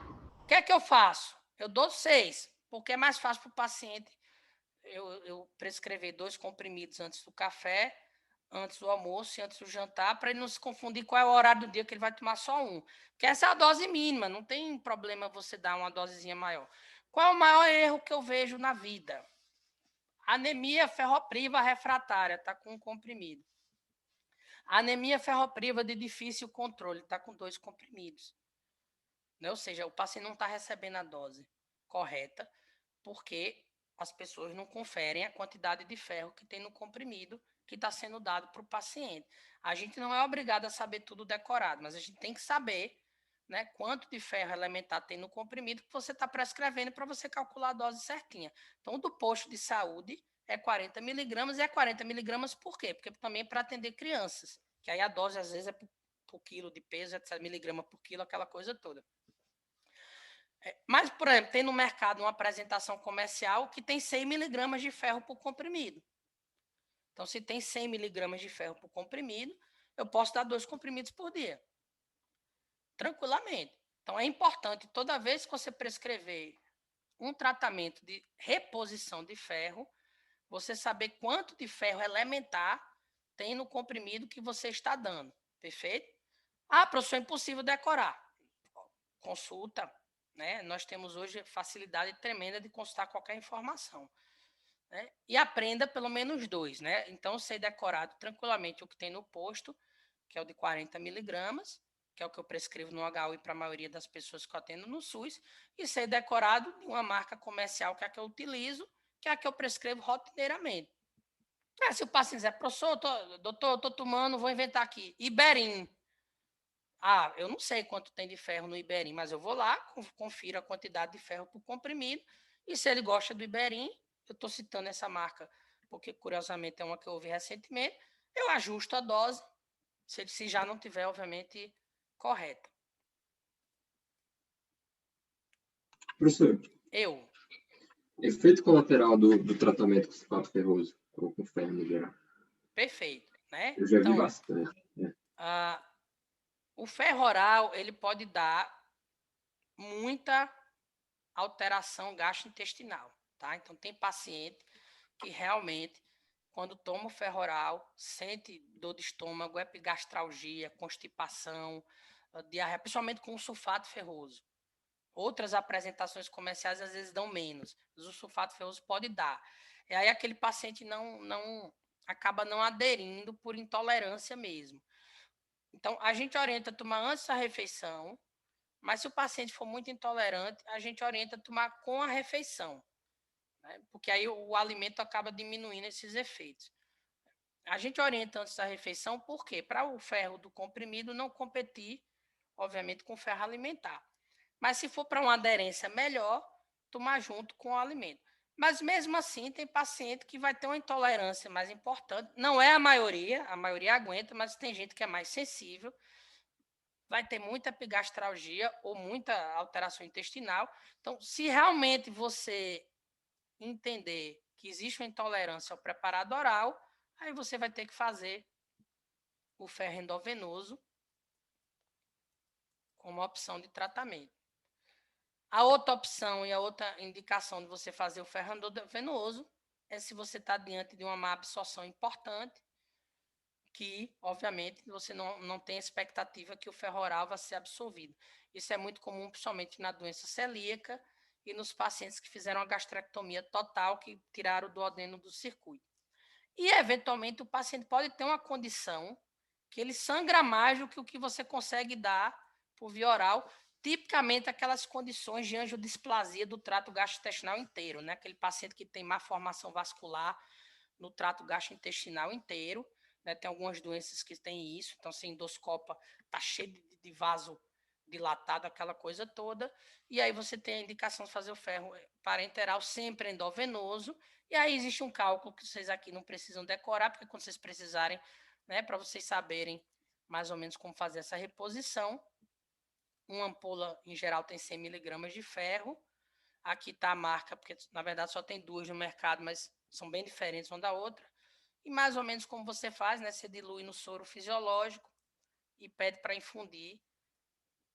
O que é que eu faço? Eu dou 6, porque é mais fácil para o paciente eu prescrever 2 comprimidos antes do café, antes do almoço e antes do jantar, para ele não se confundir qual é o horário do dia que ele vai tomar só um. Porque essa é a dose mínima, não tem problema você dar uma dosezinha maior. Qual é o maior erro que eu vejo na vida? Anemia ferropriva refratária, está com um comprimido. Anemia ferropriva de difícil controle, está com 2 comprimidos. Né? Ou seja, o paciente não está recebendo a dose correta, porque as pessoas não conferem a quantidade de ferro que tem no comprimido que está sendo dado para o paciente. A gente não é obrigado a saber tudo decorado, mas a gente tem que saber, né, quanto de ferro elementar tem no comprimido que você está prescrevendo para você calcular a dose certinha. Então, do posto de saúde é 40 miligramas, e é 40 miligramas por quê? Porque também é para atender crianças, que aí a dose às vezes é por quilo de peso, etc., miligrama por quilo, aquela coisa toda. Mas, por exemplo, tem no mercado uma apresentação comercial que tem 100 miligramas de ferro por comprimido. Então, se tem 100 miligramas de ferro por comprimido, eu posso dar 2 comprimidos por dia. Tranquilamente. Então, é importante, toda vez que você prescrever um tratamento de reposição de ferro, você saber quanto de ferro elementar tem no comprimido que você está dando. Perfeito? Ah, professor, é impossível decorar. Consulta. Né? Nós temos hoje facilidade tremenda de consultar qualquer informação. Né? E aprenda pelo menos 2. Né? Então, sei decorado tranquilamente o que tem no posto, que é o de 40 miligramas, que é o que eu prescrevo no HU para a maioria das pessoas que eu atendo no SUS, e sei decorado de uma marca comercial, que é a que eu utilizo, que é a que eu prescrevo rotineiramente. Se o paciente dizer, professor, doutor, eu estou tomando, vou inventar aqui, Iberim. Ah, eu não sei quanto tem de ferro no Iberim, mas eu vou lá, confiro a quantidade de ferro por comprimido, e se ele gosta do Iberim, eu estou citando essa marca, porque curiosamente é uma que eu ouvi recentemente, eu ajusto a dose, se já não tiver, obviamente, correta. Professor, efeito colateral do tratamento com sulfato ferroso, ou com ferro no geral? Perfeito. Né? Eu já vi bastante. O ferro oral, ele pode dar muita alteração gastrointestinal, tá? Então, tem paciente que realmente, quando toma o ferro oral, sente dor de estômago, epigastralgia, constipação, diarreia, principalmente com o sulfato ferroso. Outras apresentações comerciais às vezes dão menos, mas o sulfato ferroso pode dar. E aí aquele paciente acaba não aderindo por intolerância mesmo. Então, a gente orienta a tomar antes da refeição, Mas se o paciente for muito intolerante, a gente orienta a tomar com a refeição, né? Porque aí o alimento acaba diminuindo esses efeitos. A gente orienta antes da refeição, por quê? Para o ferro do comprimido não competir, obviamente, com o ferro alimentar. Mas se for para uma aderência melhor, tomar junto com o alimento. Mas mesmo assim, tem paciente que vai ter uma intolerância mais importante. Não é a maioria aguenta, mas tem gente que é mais sensível. Vai ter muita epigastralgia ou muita alteração intestinal. Então, se realmente você entender que existe uma intolerância ao preparado oral, aí você vai ter que fazer o ferro endovenoso como opção de tratamento. A outra opção e a outra indicação de você fazer o ferro endovenoso é se você está diante de uma má absorção importante, que, obviamente, você não tem expectativa que o ferro oral vai ser absorvido. Isso é muito comum, principalmente na doença celíaca e nos pacientes que fizeram a gastrectomia total, que tiraram o duodeno do circuito. E, eventualmente, o paciente pode ter uma condição que ele sangra mais do que o que você consegue dar por via oral, tipicamente aquelas condições de angiodisplasia do trato gastrointestinal inteiro, né? Aquele paciente que tem má formação vascular no trato gastrointestinal inteiro, né? Tem algumas doenças que têm isso, então se endoscopa, tá cheio de vaso dilatado, aquela coisa toda, e aí você tem a indicação de fazer o ferro parenteral sempre endovenoso, e aí existe um cálculo que vocês aqui não precisam decorar, porque quando vocês precisarem, né, para vocês saberem mais ou menos como fazer essa reposição, uma ampola, em geral, tem 100 miligramas de ferro. Aqui está a marca, porque na verdade só tem 2 no mercado, mas são bem diferentes uma da outra. E mais ou menos como você faz, né? Você dilui no soro fisiológico e pede para infundir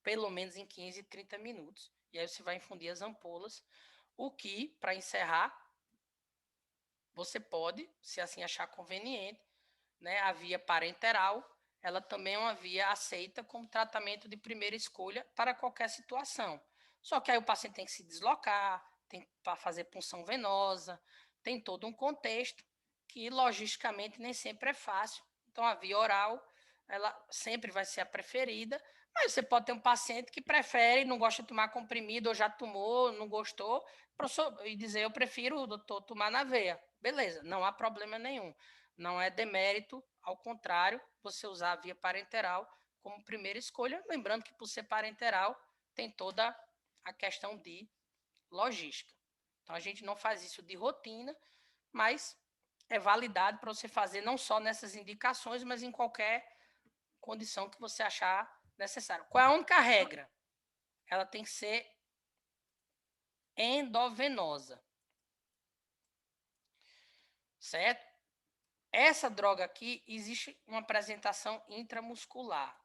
pelo menos em 15, 30 minutos. E aí você vai infundir as ampolas. O que, para encerrar, você pode, se assim achar conveniente, né? A via parenteral, ela também é uma via aceita como tratamento de primeira escolha para qualquer situação. Só que aí o paciente tem que se deslocar, tem que fazer punção venosa, tem todo um contexto que logisticamente nem sempre é fácil. Então a via oral, ela sempre vai ser a preferida, mas você pode ter um paciente que prefere, não gosta de tomar comprimido, ou já tomou, não gostou, e dizer, eu prefiro, doutor, tomar na veia. Beleza, não há problema nenhum. Não é demérito, ao contrário, você usar a via parenteral como primeira escolha, lembrando que por ser parenteral tem toda a questão de logística. Então a gente não faz isso de rotina, mas é validado para você fazer não só nessas indicações, mas em qualquer condição que você achar necessário. Qual é a única regra? Ela tem que ser endovenosa. Certo? Essa droga aqui, existe uma apresentação intramuscular.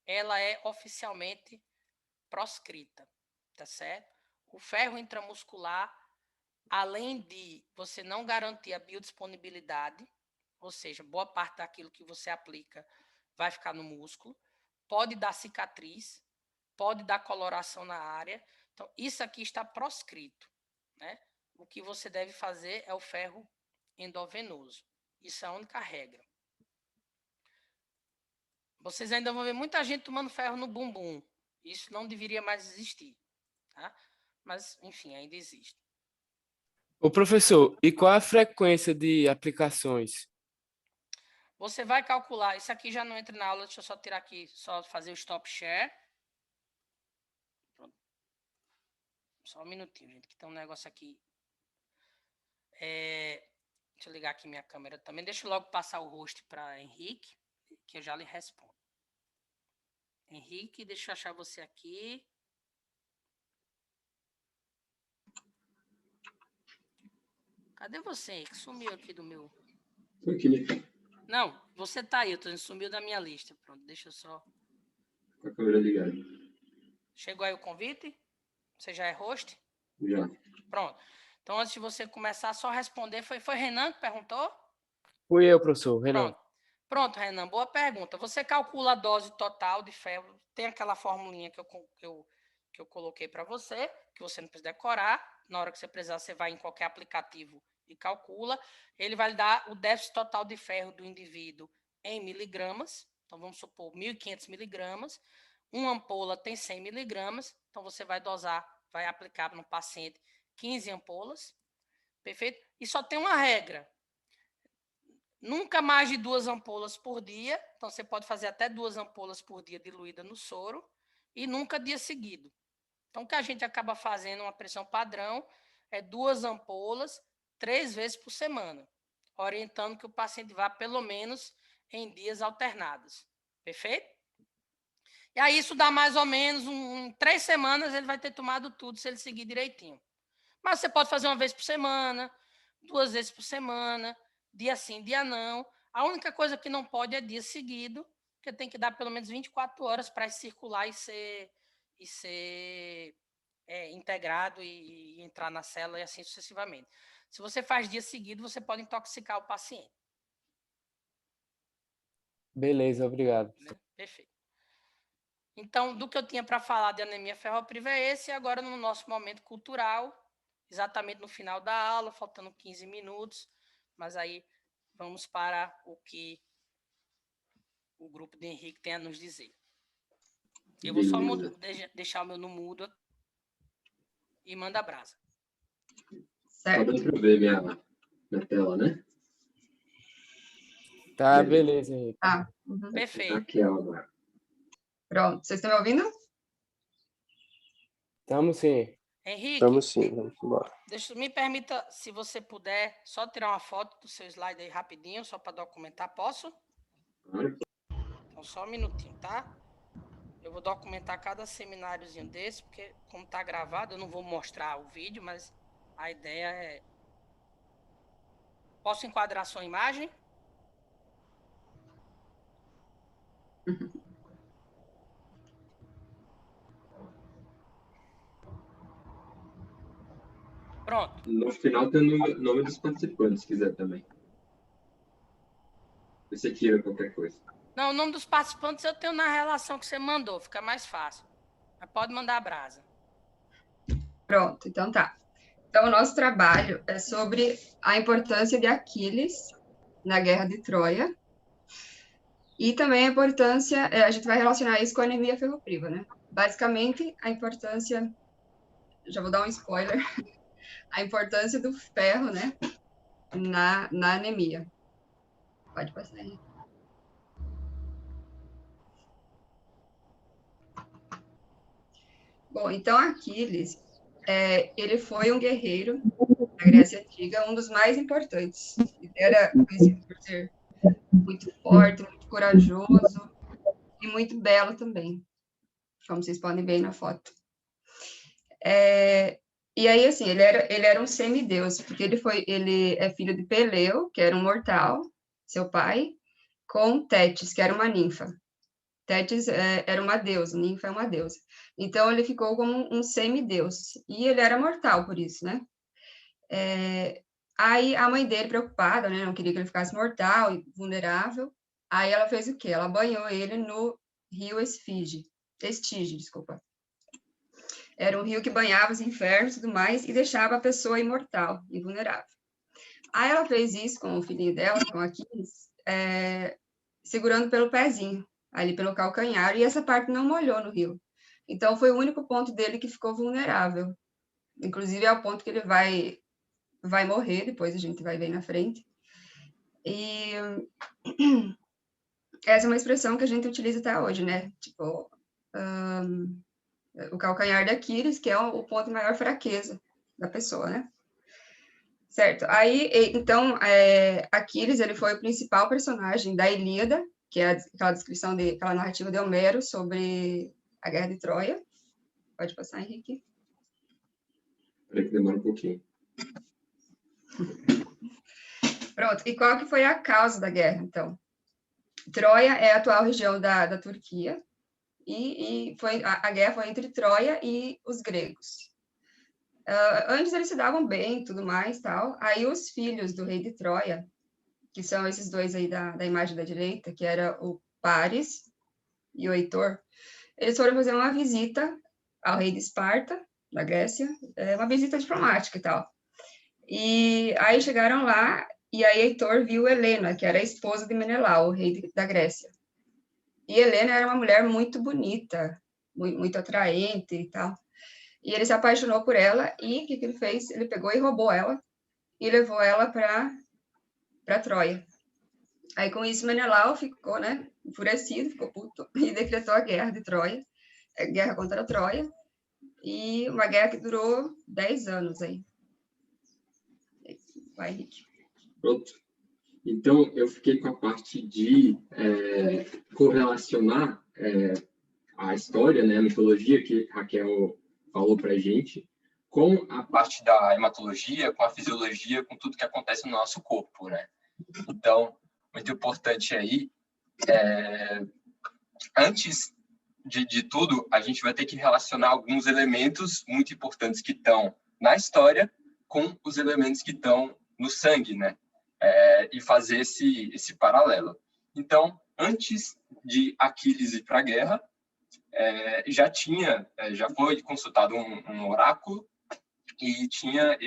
Ela é oficialmente proscrita, tá certo? O ferro intramuscular, além de você não garantir a biodisponibilidade, ou seja, boa parte daquilo que você aplica vai ficar no músculo, pode dar cicatriz, pode dar coloração na área. Então, isso aqui está proscrito, né? O que você deve fazer é o ferro endovenoso. Isso é a única regra. Vocês ainda vão ver muita gente tomando ferro no bumbum. Isso não deveria mais existir, tá? Mas, enfim, ainda existe. Ô, professor, e qual a frequência de aplicações? Você vai calcular, isso aqui já não entra na aula, deixa eu só tirar aqui, só fazer o stop share. Pronto. Só um minutinho, gente, que tem um negócio aqui. Deixa eu ligar aqui minha câmera também. Deixa eu logo passar o host para Henrique, que eu já lhe respondo. Henrique, deixa eu achar você aqui. Cadê você, Henrique? Sumiu aqui do meu... Tô aqui. Não, você tá aí, sumiu da minha lista. Pronto, deixa eu só... Com a câmera ligada. Chegou aí o convite? Você já é host? Já. Pronto. Então, antes de você começar, só responder. Foi Renan que perguntou? Fui eu, professor, Renan. Pronto, Renan, boa pergunta. Você calcula a dose total de ferro, tem aquela formulinha que eu coloquei para você, que você não precisa decorar. Na hora que você precisar, você vai em qualquer aplicativo e calcula. Ele vai lhe dar o déficit total de ferro do indivíduo em miligramas. Então, vamos supor 1.500 miligramas. uma ampola tem 100 miligramas, então você vai dosar, vai aplicar no paciente 15 ampolas, perfeito? E só tem uma regra, nunca mais de 2 ampolas por dia, então você pode fazer até 2 ampolas por dia diluída no soro, e nunca dia seguido. Então, o que a gente acaba fazendo, uma pressão padrão, é 2 ampolas, 3 vezes por semana, orientando que o paciente vá pelo menos em dias alternados. Perfeito? E aí isso dá mais ou menos, em 3 semanas, ele vai ter tomado tudo, se ele seguir direitinho. Mas você pode fazer uma vez por semana, 2 vezes por semana, dia sim, dia não. A única coisa que não pode é dia seguido, porque tem que dar pelo menos 24 horas para circular e ser integrado e entrar na célula e assim sucessivamente. Se você faz dia seguido, você pode intoxicar o paciente. Beleza, obrigado. Perfeito. Então, do que eu tinha para falar de anemia ferropriva é esse, e agora no nosso momento cultural, exatamente no final da aula, faltando 15 minutos, mas aí vamos para o que o grupo de Henrique tem a nos dizer. Eu vou só deixar o meu no mudo e manda a brasa. Certo. Tá dando para ver minha tela, né? Tá, beleza, Henrique. Ah, perfeito. Aqui agora. Pronto, vocês estão me ouvindo? Estamos sim. Henrique, estamos sim, vamos embora. Me permita, se você puder, só tirar uma foto do seu slide aí rapidinho, só para documentar, posso? Então, só um minutinho, tá? Eu vou documentar cada semináriozinho desse, porque como está gravado, eu não vou mostrar o vídeo, mas a ideia é... Posso enquadrar sua imagem? Pronto. No final tem o nome dos participantes, se quiser também. Você tira qualquer coisa. Não, o nome dos participantes eu tenho na relação que você mandou, fica mais fácil. Mas pode mandar a brasa. Pronto, então tá. Então, o nosso trabalho é sobre a importância de Aquiles na Guerra de Troia. E também a importância, a gente vai relacionar isso com a anemia ferropriva, né? Basicamente, a importância, já vou dar um spoiler, a importância do ferro, né, na anemia. Pode passar aí. Bom, então Aquiles, ele foi um guerreiro da Grécia Antiga, um dos mais importantes. Ele era conhecido por ser muito forte, muito corajoso e muito belo também, como vocês podem ver aí na foto. E aí, assim, ele era um semideus, porque ele é filho de Peleu, que era um mortal, seu pai, com Tétis, que era uma ninfa. Tétis era uma deusa, ninfa é uma deusa. Então, ele ficou como um semideus, e ele era mortal por isso, né? Aí, a mãe dele, preocupada, né, não queria que ele ficasse mortal e vulnerável, aí ela fez o quê? Ela banhou ele no rio Estige, desculpa. Era um rio que banhava os infernos e tudo mais, e deixava a pessoa imortal e vulnerável. Aí ela fez isso com o filhinho dela, com Aquiles, segurando pelo pezinho, ali pelo calcanhar, e essa parte não molhou no rio. Então, foi o único ponto dele que ficou vulnerável. Inclusive, é o ponto que ele vai morrer, depois a gente vai ver na frente. E essa é uma expressão que a gente utiliza até hoje, né? Tipo, o calcanhar de Aquiles, que é o ponto de maior fraqueza da pessoa, né? Certo. Aí, então, Aquiles, ele foi o principal personagem da Ilíada, que é aquela descrição, aquela narrativa de Homero sobre a Guerra de Troia. Pode passar, Henrique. Peraí que demora um pouquinho. Pronto. E qual que foi a causa da guerra, então? Troia é a atual região da Turquia, e a guerra foi entre Troia e os gregos. Antes eles se davam bem, tudo mais, tal. Aí os filhos do rei de Troia, que são esses dois aí da imagem da direita, que era o Paris e o Heitor, eles foram fazer uma visita ao rei de Esparta, da Grécia, uma visita diplomática e tal. E aí chegaram lá, e aí Heitor viu Helena, que era a esposa de Menelau, o rei da Grécia. E Helena era uma mulher muito bonita, muito atraente e tal. E ele se apaixonou por ela, e o que ele fez? Ele pegou e roubou ela, e levou ela para Troia. Aí, com isso, Menelau ficou, né, enfurecido, ficou puto, e decretou a guerra de Troia, a guerra contra a Troia, e uma guerra que durou 10 anos aí. Vai, Henrique. Pronto. Então, eu fiquei com a parte de correlacionar a história, né, a mitologia que Raquel falou para a gente, com a parte da hematologia, com a fisiologia, com tudo que acontece no nosso corpo, né? Então, muito importante aí, antes de tudo, a gente vai ter que relacionar alguns elementos muito importantes que estão na história com os elementos que estão no sangue, né? E fazer esse paralelo. Então, antes de Aquiles ir para a guerra, já foi consultado um oráculo e tinha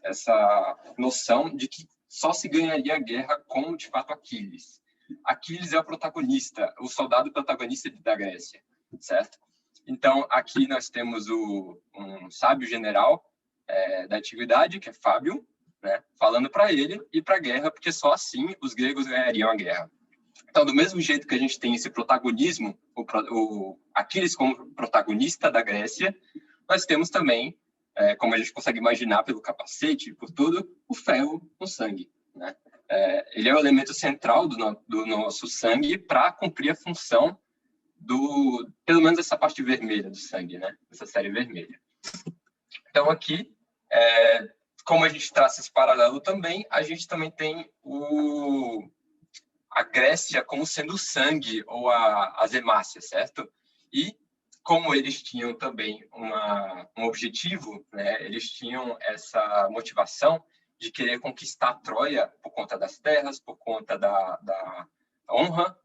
essa noção de que só se ganharia a guerra com, de fato, Aquiles. Aquiles é o protagonista, o soldado protagonista da Grécia, certo? Então, aqui nós temos um sábio general da antiguidade, que é Fábio, né, falando para ele ir para a guerra, porque só assim os gregos ganhariam a guerra. Então, do mesmo jeito que a gente tem esse protagonismo, o Aquiles como protagonista da Grécia, nós temos também, como a gente consegue imaginar pelo capacete, por tudo, o ferro no sangue, né? Ele é o elemento central do nosso sangue para cumprir a função pelo menos essa parte vermelha do sangue, né? Essa série vermelha. Então, aqui, como a gente traça esse paralelo também, a gente também tem a Grécia como sendo o sangue ou as hemácias, certo? E como eles tinham também um objetivo, né? Eles tinham essa motivação de querer conquistar Troia por conta das terras, por conta da honra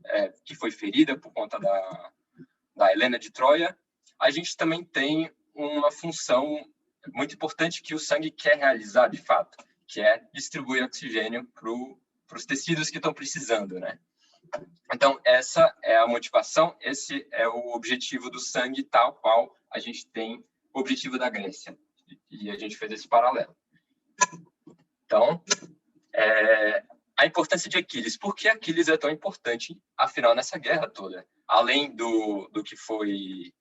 que foi ferida por conta da Helena de Troia. A gente também tem uma função muito importante que o sangue quer realizar, de fato, que é distribuir oxigênio para os tecidos que estão precisando, né? Então, essa é a motivação, esse é o objetivo do sangue, tal qual a gente tem o objetivo da Grécia. E a gente fez esse paralelo. Então, a importância de Aquiles. Por que Aquiles é tão importante, afinal, nessa guerra toda? Além do que foi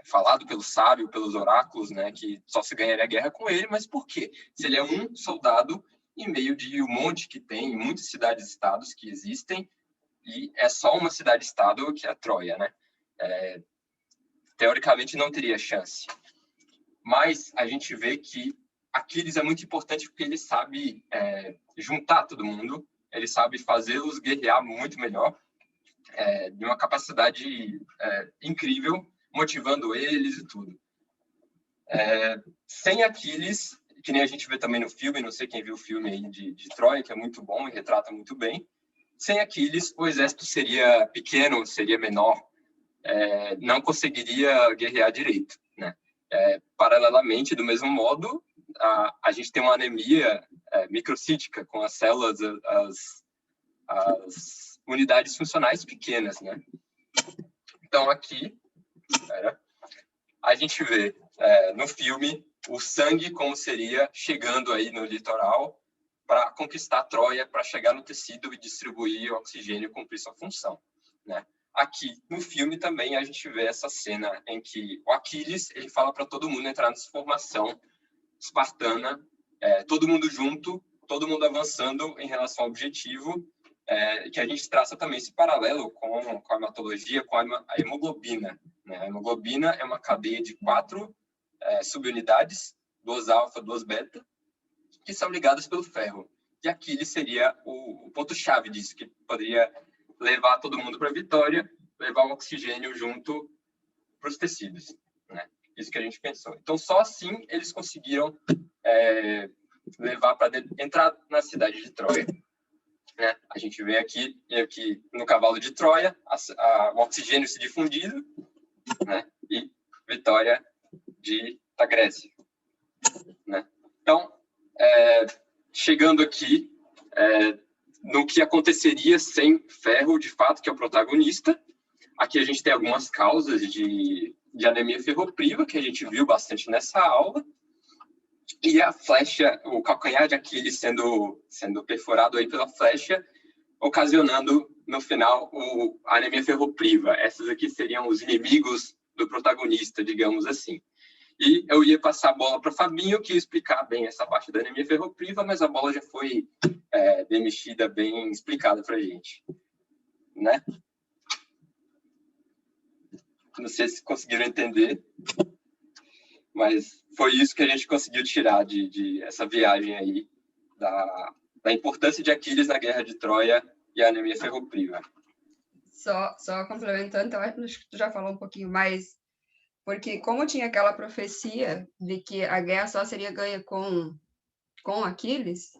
falado pelo sábio, pelos oráculos, né, que só se ganharia a guerra com ele, mas por quê? Se ele é um soldado em meio de um monte que tem, muitas cidades-estados que existem, e é só uma cidade-estado que é a Troia, né? Teoricamente não teria chance. Mas a gente vê que Aquiles é muito importante porque ele sabe juntar todo mundo, ele sabe fazê-los guerrear muito melhor, de uma capacidade incrível, motivando eles e tudo. Sem Aquiles, que nem a gente vê também no filme, não sei quem viu o filme aí de Troia, que é muito bom e retrata muito bem, sem Aquiles o exército seria pequeno, seria menor, não conseguiria guerrear direito, né? Paralelamente, do mesmo modo, a gente tem uma anemia microcítica, com as células, as unidades funcionais pequenas, né? Então, aqui, a gente vê no filme o sangue como seria chegando aí no litoral para conquistar Troia, para chegar no tecido e distribuir o oxigênio e cumprir sua função, né? Aqui no filme também a gente vê essa cena em que o Aquiles ele fala para todo mundo entrar nessa formação espartana, todo mundo junto, todo mundo avançando em relação ao objetivo, que a gente traça também esse paralelo com a hematologia, com a hemoglobina, né? A hemoglobina é uma cadeia de 4 subunidades, 2 alfa, 2 beta, que são ligadas pelo ferro. E Aquiles seria o ponto-chave disso, que poderia levar todo mundo para a vitória, levar o oxigênio junto para os tecidos, né? Isso que a gente pensou. Então, só assim eles conseguiram levar para entrar na cidade de Troia, né? A gente vê aqui no cavalo de Troia, o oxigênio se difundindo, né? E vitória da Grécia, né? Então, chegando aqui, no que aconteceria sem ferro, de fato, que é o protagonista. Aqui a gente tem algumas causas de anemia ferropriva, que a gente viu bastante nessa aula. E a flecha, o calcanhar de Aquiles sendo perfurado aí pela flecha, ocasionando, no final, a anemia ferropriva. Essas aqui seriam os inimigos do protagonista, digamos assim. E eu ia passar a bola para o Fabinho, que ia explicar bem essa parte da anemia ferropriva, mas a bola já foi bem mexida, bem explicada para a gente. Né? Não sei se conseguiram entender, mas foi isso que a gente conseguiu tirar de essa viagem aí, da importância de Aquiles na Guerra de Troia e a anemia ferropriva. Só complementando, então, acho que tu já falou um pouquinho mais, porque como tinha aquela profecia de que a guerra só seria ganha com Aquiles,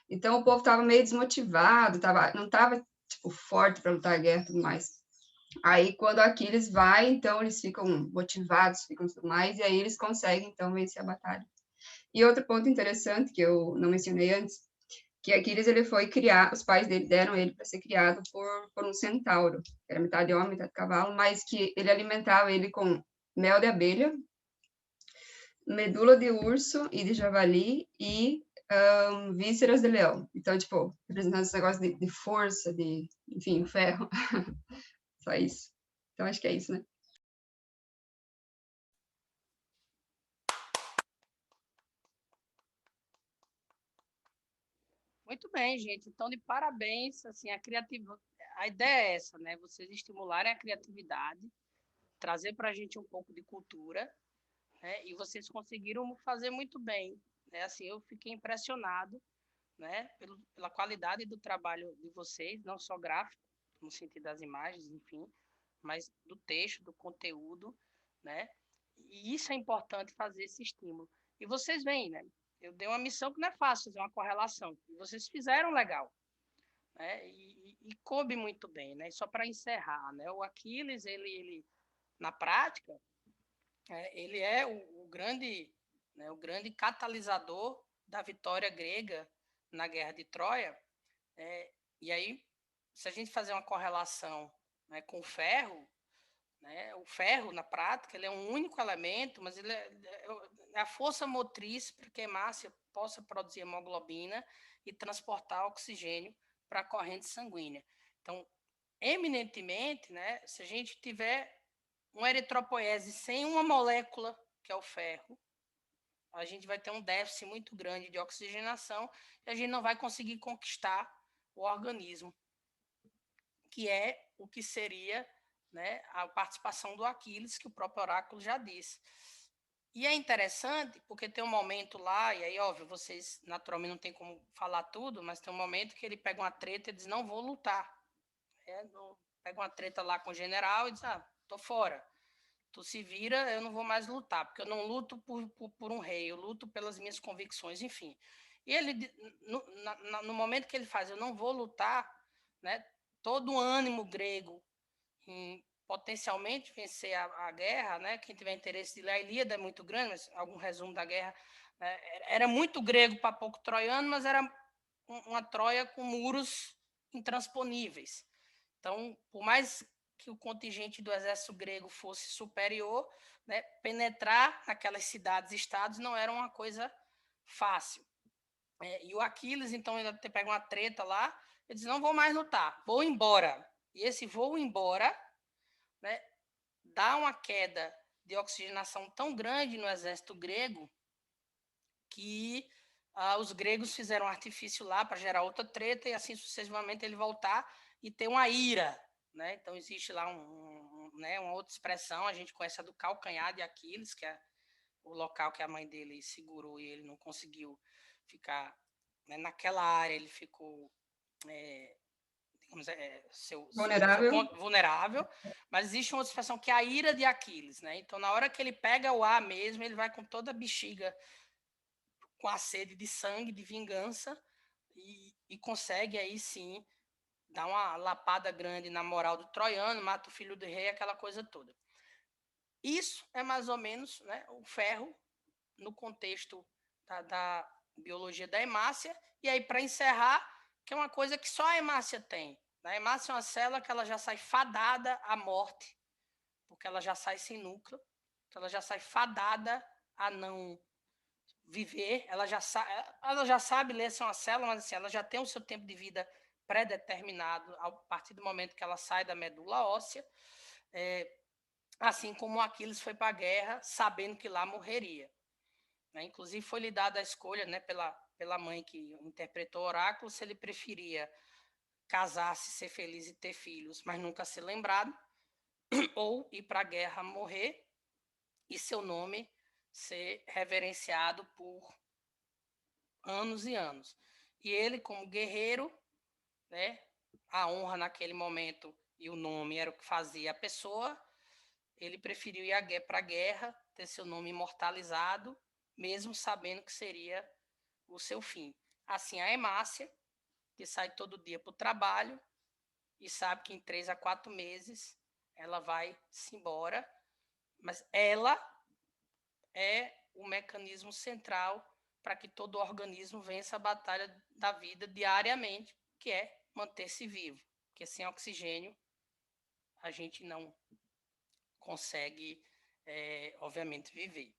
então o povo estava meio desmotivado, não estava tipo, forte para lutar a guerra e tudo mais. Aí, quando Aquiles vai, então eles ficam motivados, ficam tudo mais, e aí eles conseguem, então, vencer a batalha. E outro ponto interessante, que eu não mencionei antes, que Aquiles, ele foi criar, os pais dele deram ele para ser criado por um centauro, que era metade homem, metade cavalo, mas que ele alimentava ele com mel de abelha, medula de urso e de javali e vísceras de leão. Então, tipo, representando esse negócio de força, enfim, ferro. Só isso. Então, acho que é isso, né? Muito bem, gente. Então, de parabéns. Assim, a ideia é essa, né? Vocês estimularem a criatividade, trazer para a gente um pouco de cultura, né? E vocês conseguiram fazer muito bem, né? Assim, eu fiquei impressionado, né? Pela qualidade do trabalho de vocês, não só gráfico, no sentido das imagens, enfim, mas do texto, do conteúdo, né? E isso é importante, fazer esse estímulo. E vocês veem, né? Eu dei uma missão que não é fácil, fazer uma correlação. E vocês fizeram legal, né? E coube muito bem, né? E só para encerrar, né? O Aquiles, ele na prática, ele é o grande, né? O grande catalisador da vitória grega na Guerra de Troia. E aí, se a gente fazer uma correlação, né, com o ferro, né? O ferro, na prática, ele é um único elemento, mas ele é a força motriz para que a hemácia possa produzir hemoglobina e transportar oxigênio para a corrente sanguínea. Então, eminentemente, né, se a gente tiver uma eritropoese sem uma molécula, que é o ferro, a gente vai ter um déficit muito grande de oxigenação e a gente não vai conseguir conquistar o organismo, que é o que seria, né, a participação do Aquiles, que o próprio oráculo já disse. E é interessante, porque tem um momento lá, e aí, óbvio, vocês naturalmente não tem como falar tudo, mas tem um momento que ele pega uma treta e diz, não vou lutar. Pega uma treta lá com o general e diz, tô fora. Tu se vira, eu não vou mais lutar, porque eu não luto por um rei, eu luto pelas minhas convicções, enfim. E ele, no momento que ele faz, eu não vou lutar, né, todo o ânimo grego em potencialmente vencer a guerra, né? Quem tiver interesse de ler a Ilíada é muito grande, mas algum resumo da guerra, né? Era muito grego para pouco troiano, mas era uma Troia com muros intransponíveis. Então, por mais que o contingente do exército grego fosse superior, né, penetrar naquelas cidades-estados não era uma coisa fácil. E o Aquiles, então, ele pega uma treta lá, ele diz, não vou mais lutar, vou embora. E esse voo embora, né, dá uma queda de oxigenação tão grande no exército grego que os gregos fizeram um artifício lá para gerar outra treta e assim sucessivamente ele voltar e ter uma ira, né? Então existe lá né, uma outra expressão, a gente conhece a do calcanhar de Aquiles, que é o local que a mãe dele segurou e ele não conseguiu ficar, né, naquela área, ele ficou digamos, vulnerável, mas existe uma outra expressão que é a ira de Aquiles, né? Então, na hora que ele pega o ar mesmo, ele vai com toda a bexiga, com a sede de sangue, de vingança, e consegue aí sim dar uma lapada grande na moral do troiano, mata o filho do rei, aquela coisa toda. Isso é mais ou menos, né, o ferro no contexto da biologia da hemácia. E aí, para encerrar, que é uma coisa que só a hemácia tem. A hemácia é uma célula que ela já sai fadada à morte, porque ela já sai sem núcleo, então ela já sai fadada a não viver, ela já sabe ler se é uma célula, mas assim, ela já tem o seu tempo de vida pré-determinado a partir do momento que ela sai da medula óssea, assim como o Aquiles foi para a guerra sabendo que lá morreria. Né? Inclusive foi lhe dada a escolha, né, pela mãe que interpretou o oráculo, se ele preferia casar-se, ser feliz e ter filhos, mas nunca ser lembrado, ou ir para a guerra morrer e seu nome ser reverenciado por anos e anos. E ele, como guerreiro, né, a honra naquele momento e o nome era o que fazia a pessoa, ele preferiu ir para a guerra, ter seu nome imortalizado, mesmo sabendo que seria o seu fim. Assim, a Hemácia, que sai todo dia para o trabalho e sabe que em 3 a 4 meses ela vai se embora, mas ela é o mecanismo central para que todo organismo vença a batalha da vida diariamente, que é manter-se vivo, porque sem oxigênio a gente não consegue, obviamente, viver.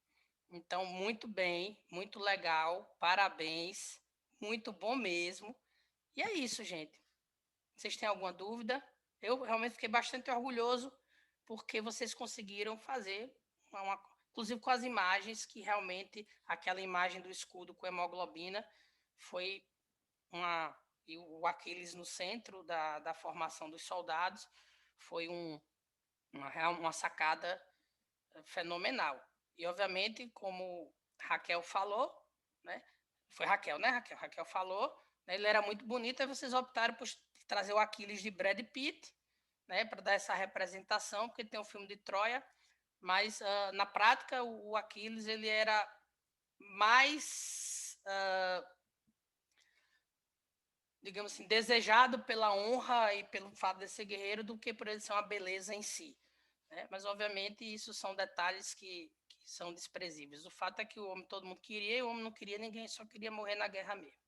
Então, muito bem, muito legal, parabéns, muito bom mesmo. E é isso, gente. Vocês têm alguma dúvida? Eu realmente fiquei bastante orgulhoso porque vocês conseguiram fazer, inclusive com as imagens, que realmente aquela imagem do escudo com hemoglobina foi e o Aquiles no centro da formação dos soldados, foi uma sacada fenomenal. E, obviamente, como Raquel falou, né? Foi Raquel, né, Raquel? Raquel falou, né, ele era muito bonito, aí vocês optaram por trazer o Aquiles de Brad Pitt, né, para dar essa representação, porque tem o filme de Troia, mas na prática o Aquiles ele era mais, digamos assim, desejado pela honra e pelo fato de ser guerreiro do que por ele ser uma beleza em si. Né? Mas, obviamente, isso são detalhes que são desprezíveis. O fato é que o homem todo mundo queria e o homem não queria ninguém, só queria morrer na guerra mesmo.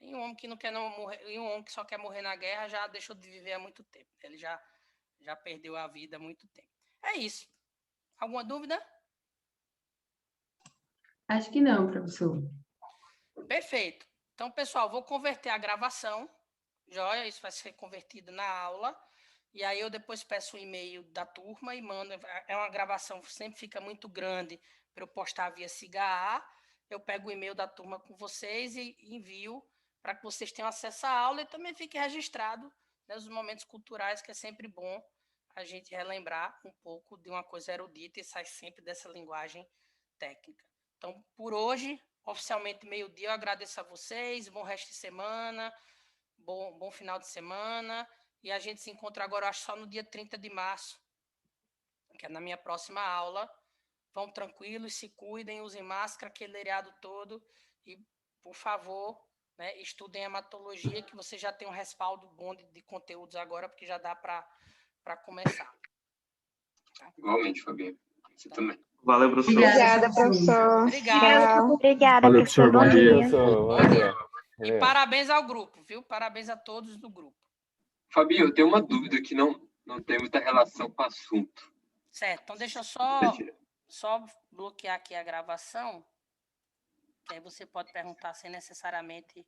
E um homem que não quer não morrer, e um homem que só quer morrer na guerra já deixou de viver há muito tempo. Ele já perdeu a vida há muito tempo. É isso. Alguma dúvida? Acho que não, professor. Perfeito. Então, pessoal, vou converter a gravação. Joia, isso vai ser convertido na aula. E aí eu depois peço o e-mail da turma e mando. É uma gravação que sempre fica muito grande para eu postar via SIGA. Eu pego o e-mail da turma com vocês e envio para que vocês tenham acesso à aula e também fique registrado, né, os momentos culturais, que é sempre bom a gente relembrar um pouco de uma coisa erudita e sai sempre dessa linguagem técnica. Então, por hoje, oficialmente meio-dia, eu agradeço a vocês, bom resto de semana, bom final de semana, e a gente se encontra agora, acho, só no dia 30 de março, que é na minha próxima aula. Vão tranquilos, se cuidem, usem máscara, aquele lereado todo, e, por favor, né, estudem hematologia, que você já tem um respaldo bom de conteúdos agora, porque já dá para começar. Tá? Igualmente, Fabinho. Você também. Valeu, professor. Obrigada, professor. Obrigado. Tchau. Obrigada, Valeu, professor. professor. Bom dia. Professor, Bom dia. E Valeu. parabéns ao grupo, viu? Parabéns a todos do grupo. Fabinho, eu tenho uma dúvida que não tem muita relação com o assunto. Certo, então deixa eu só bloquear aqui a gravação, que aí você pode perguntar sem necessariamente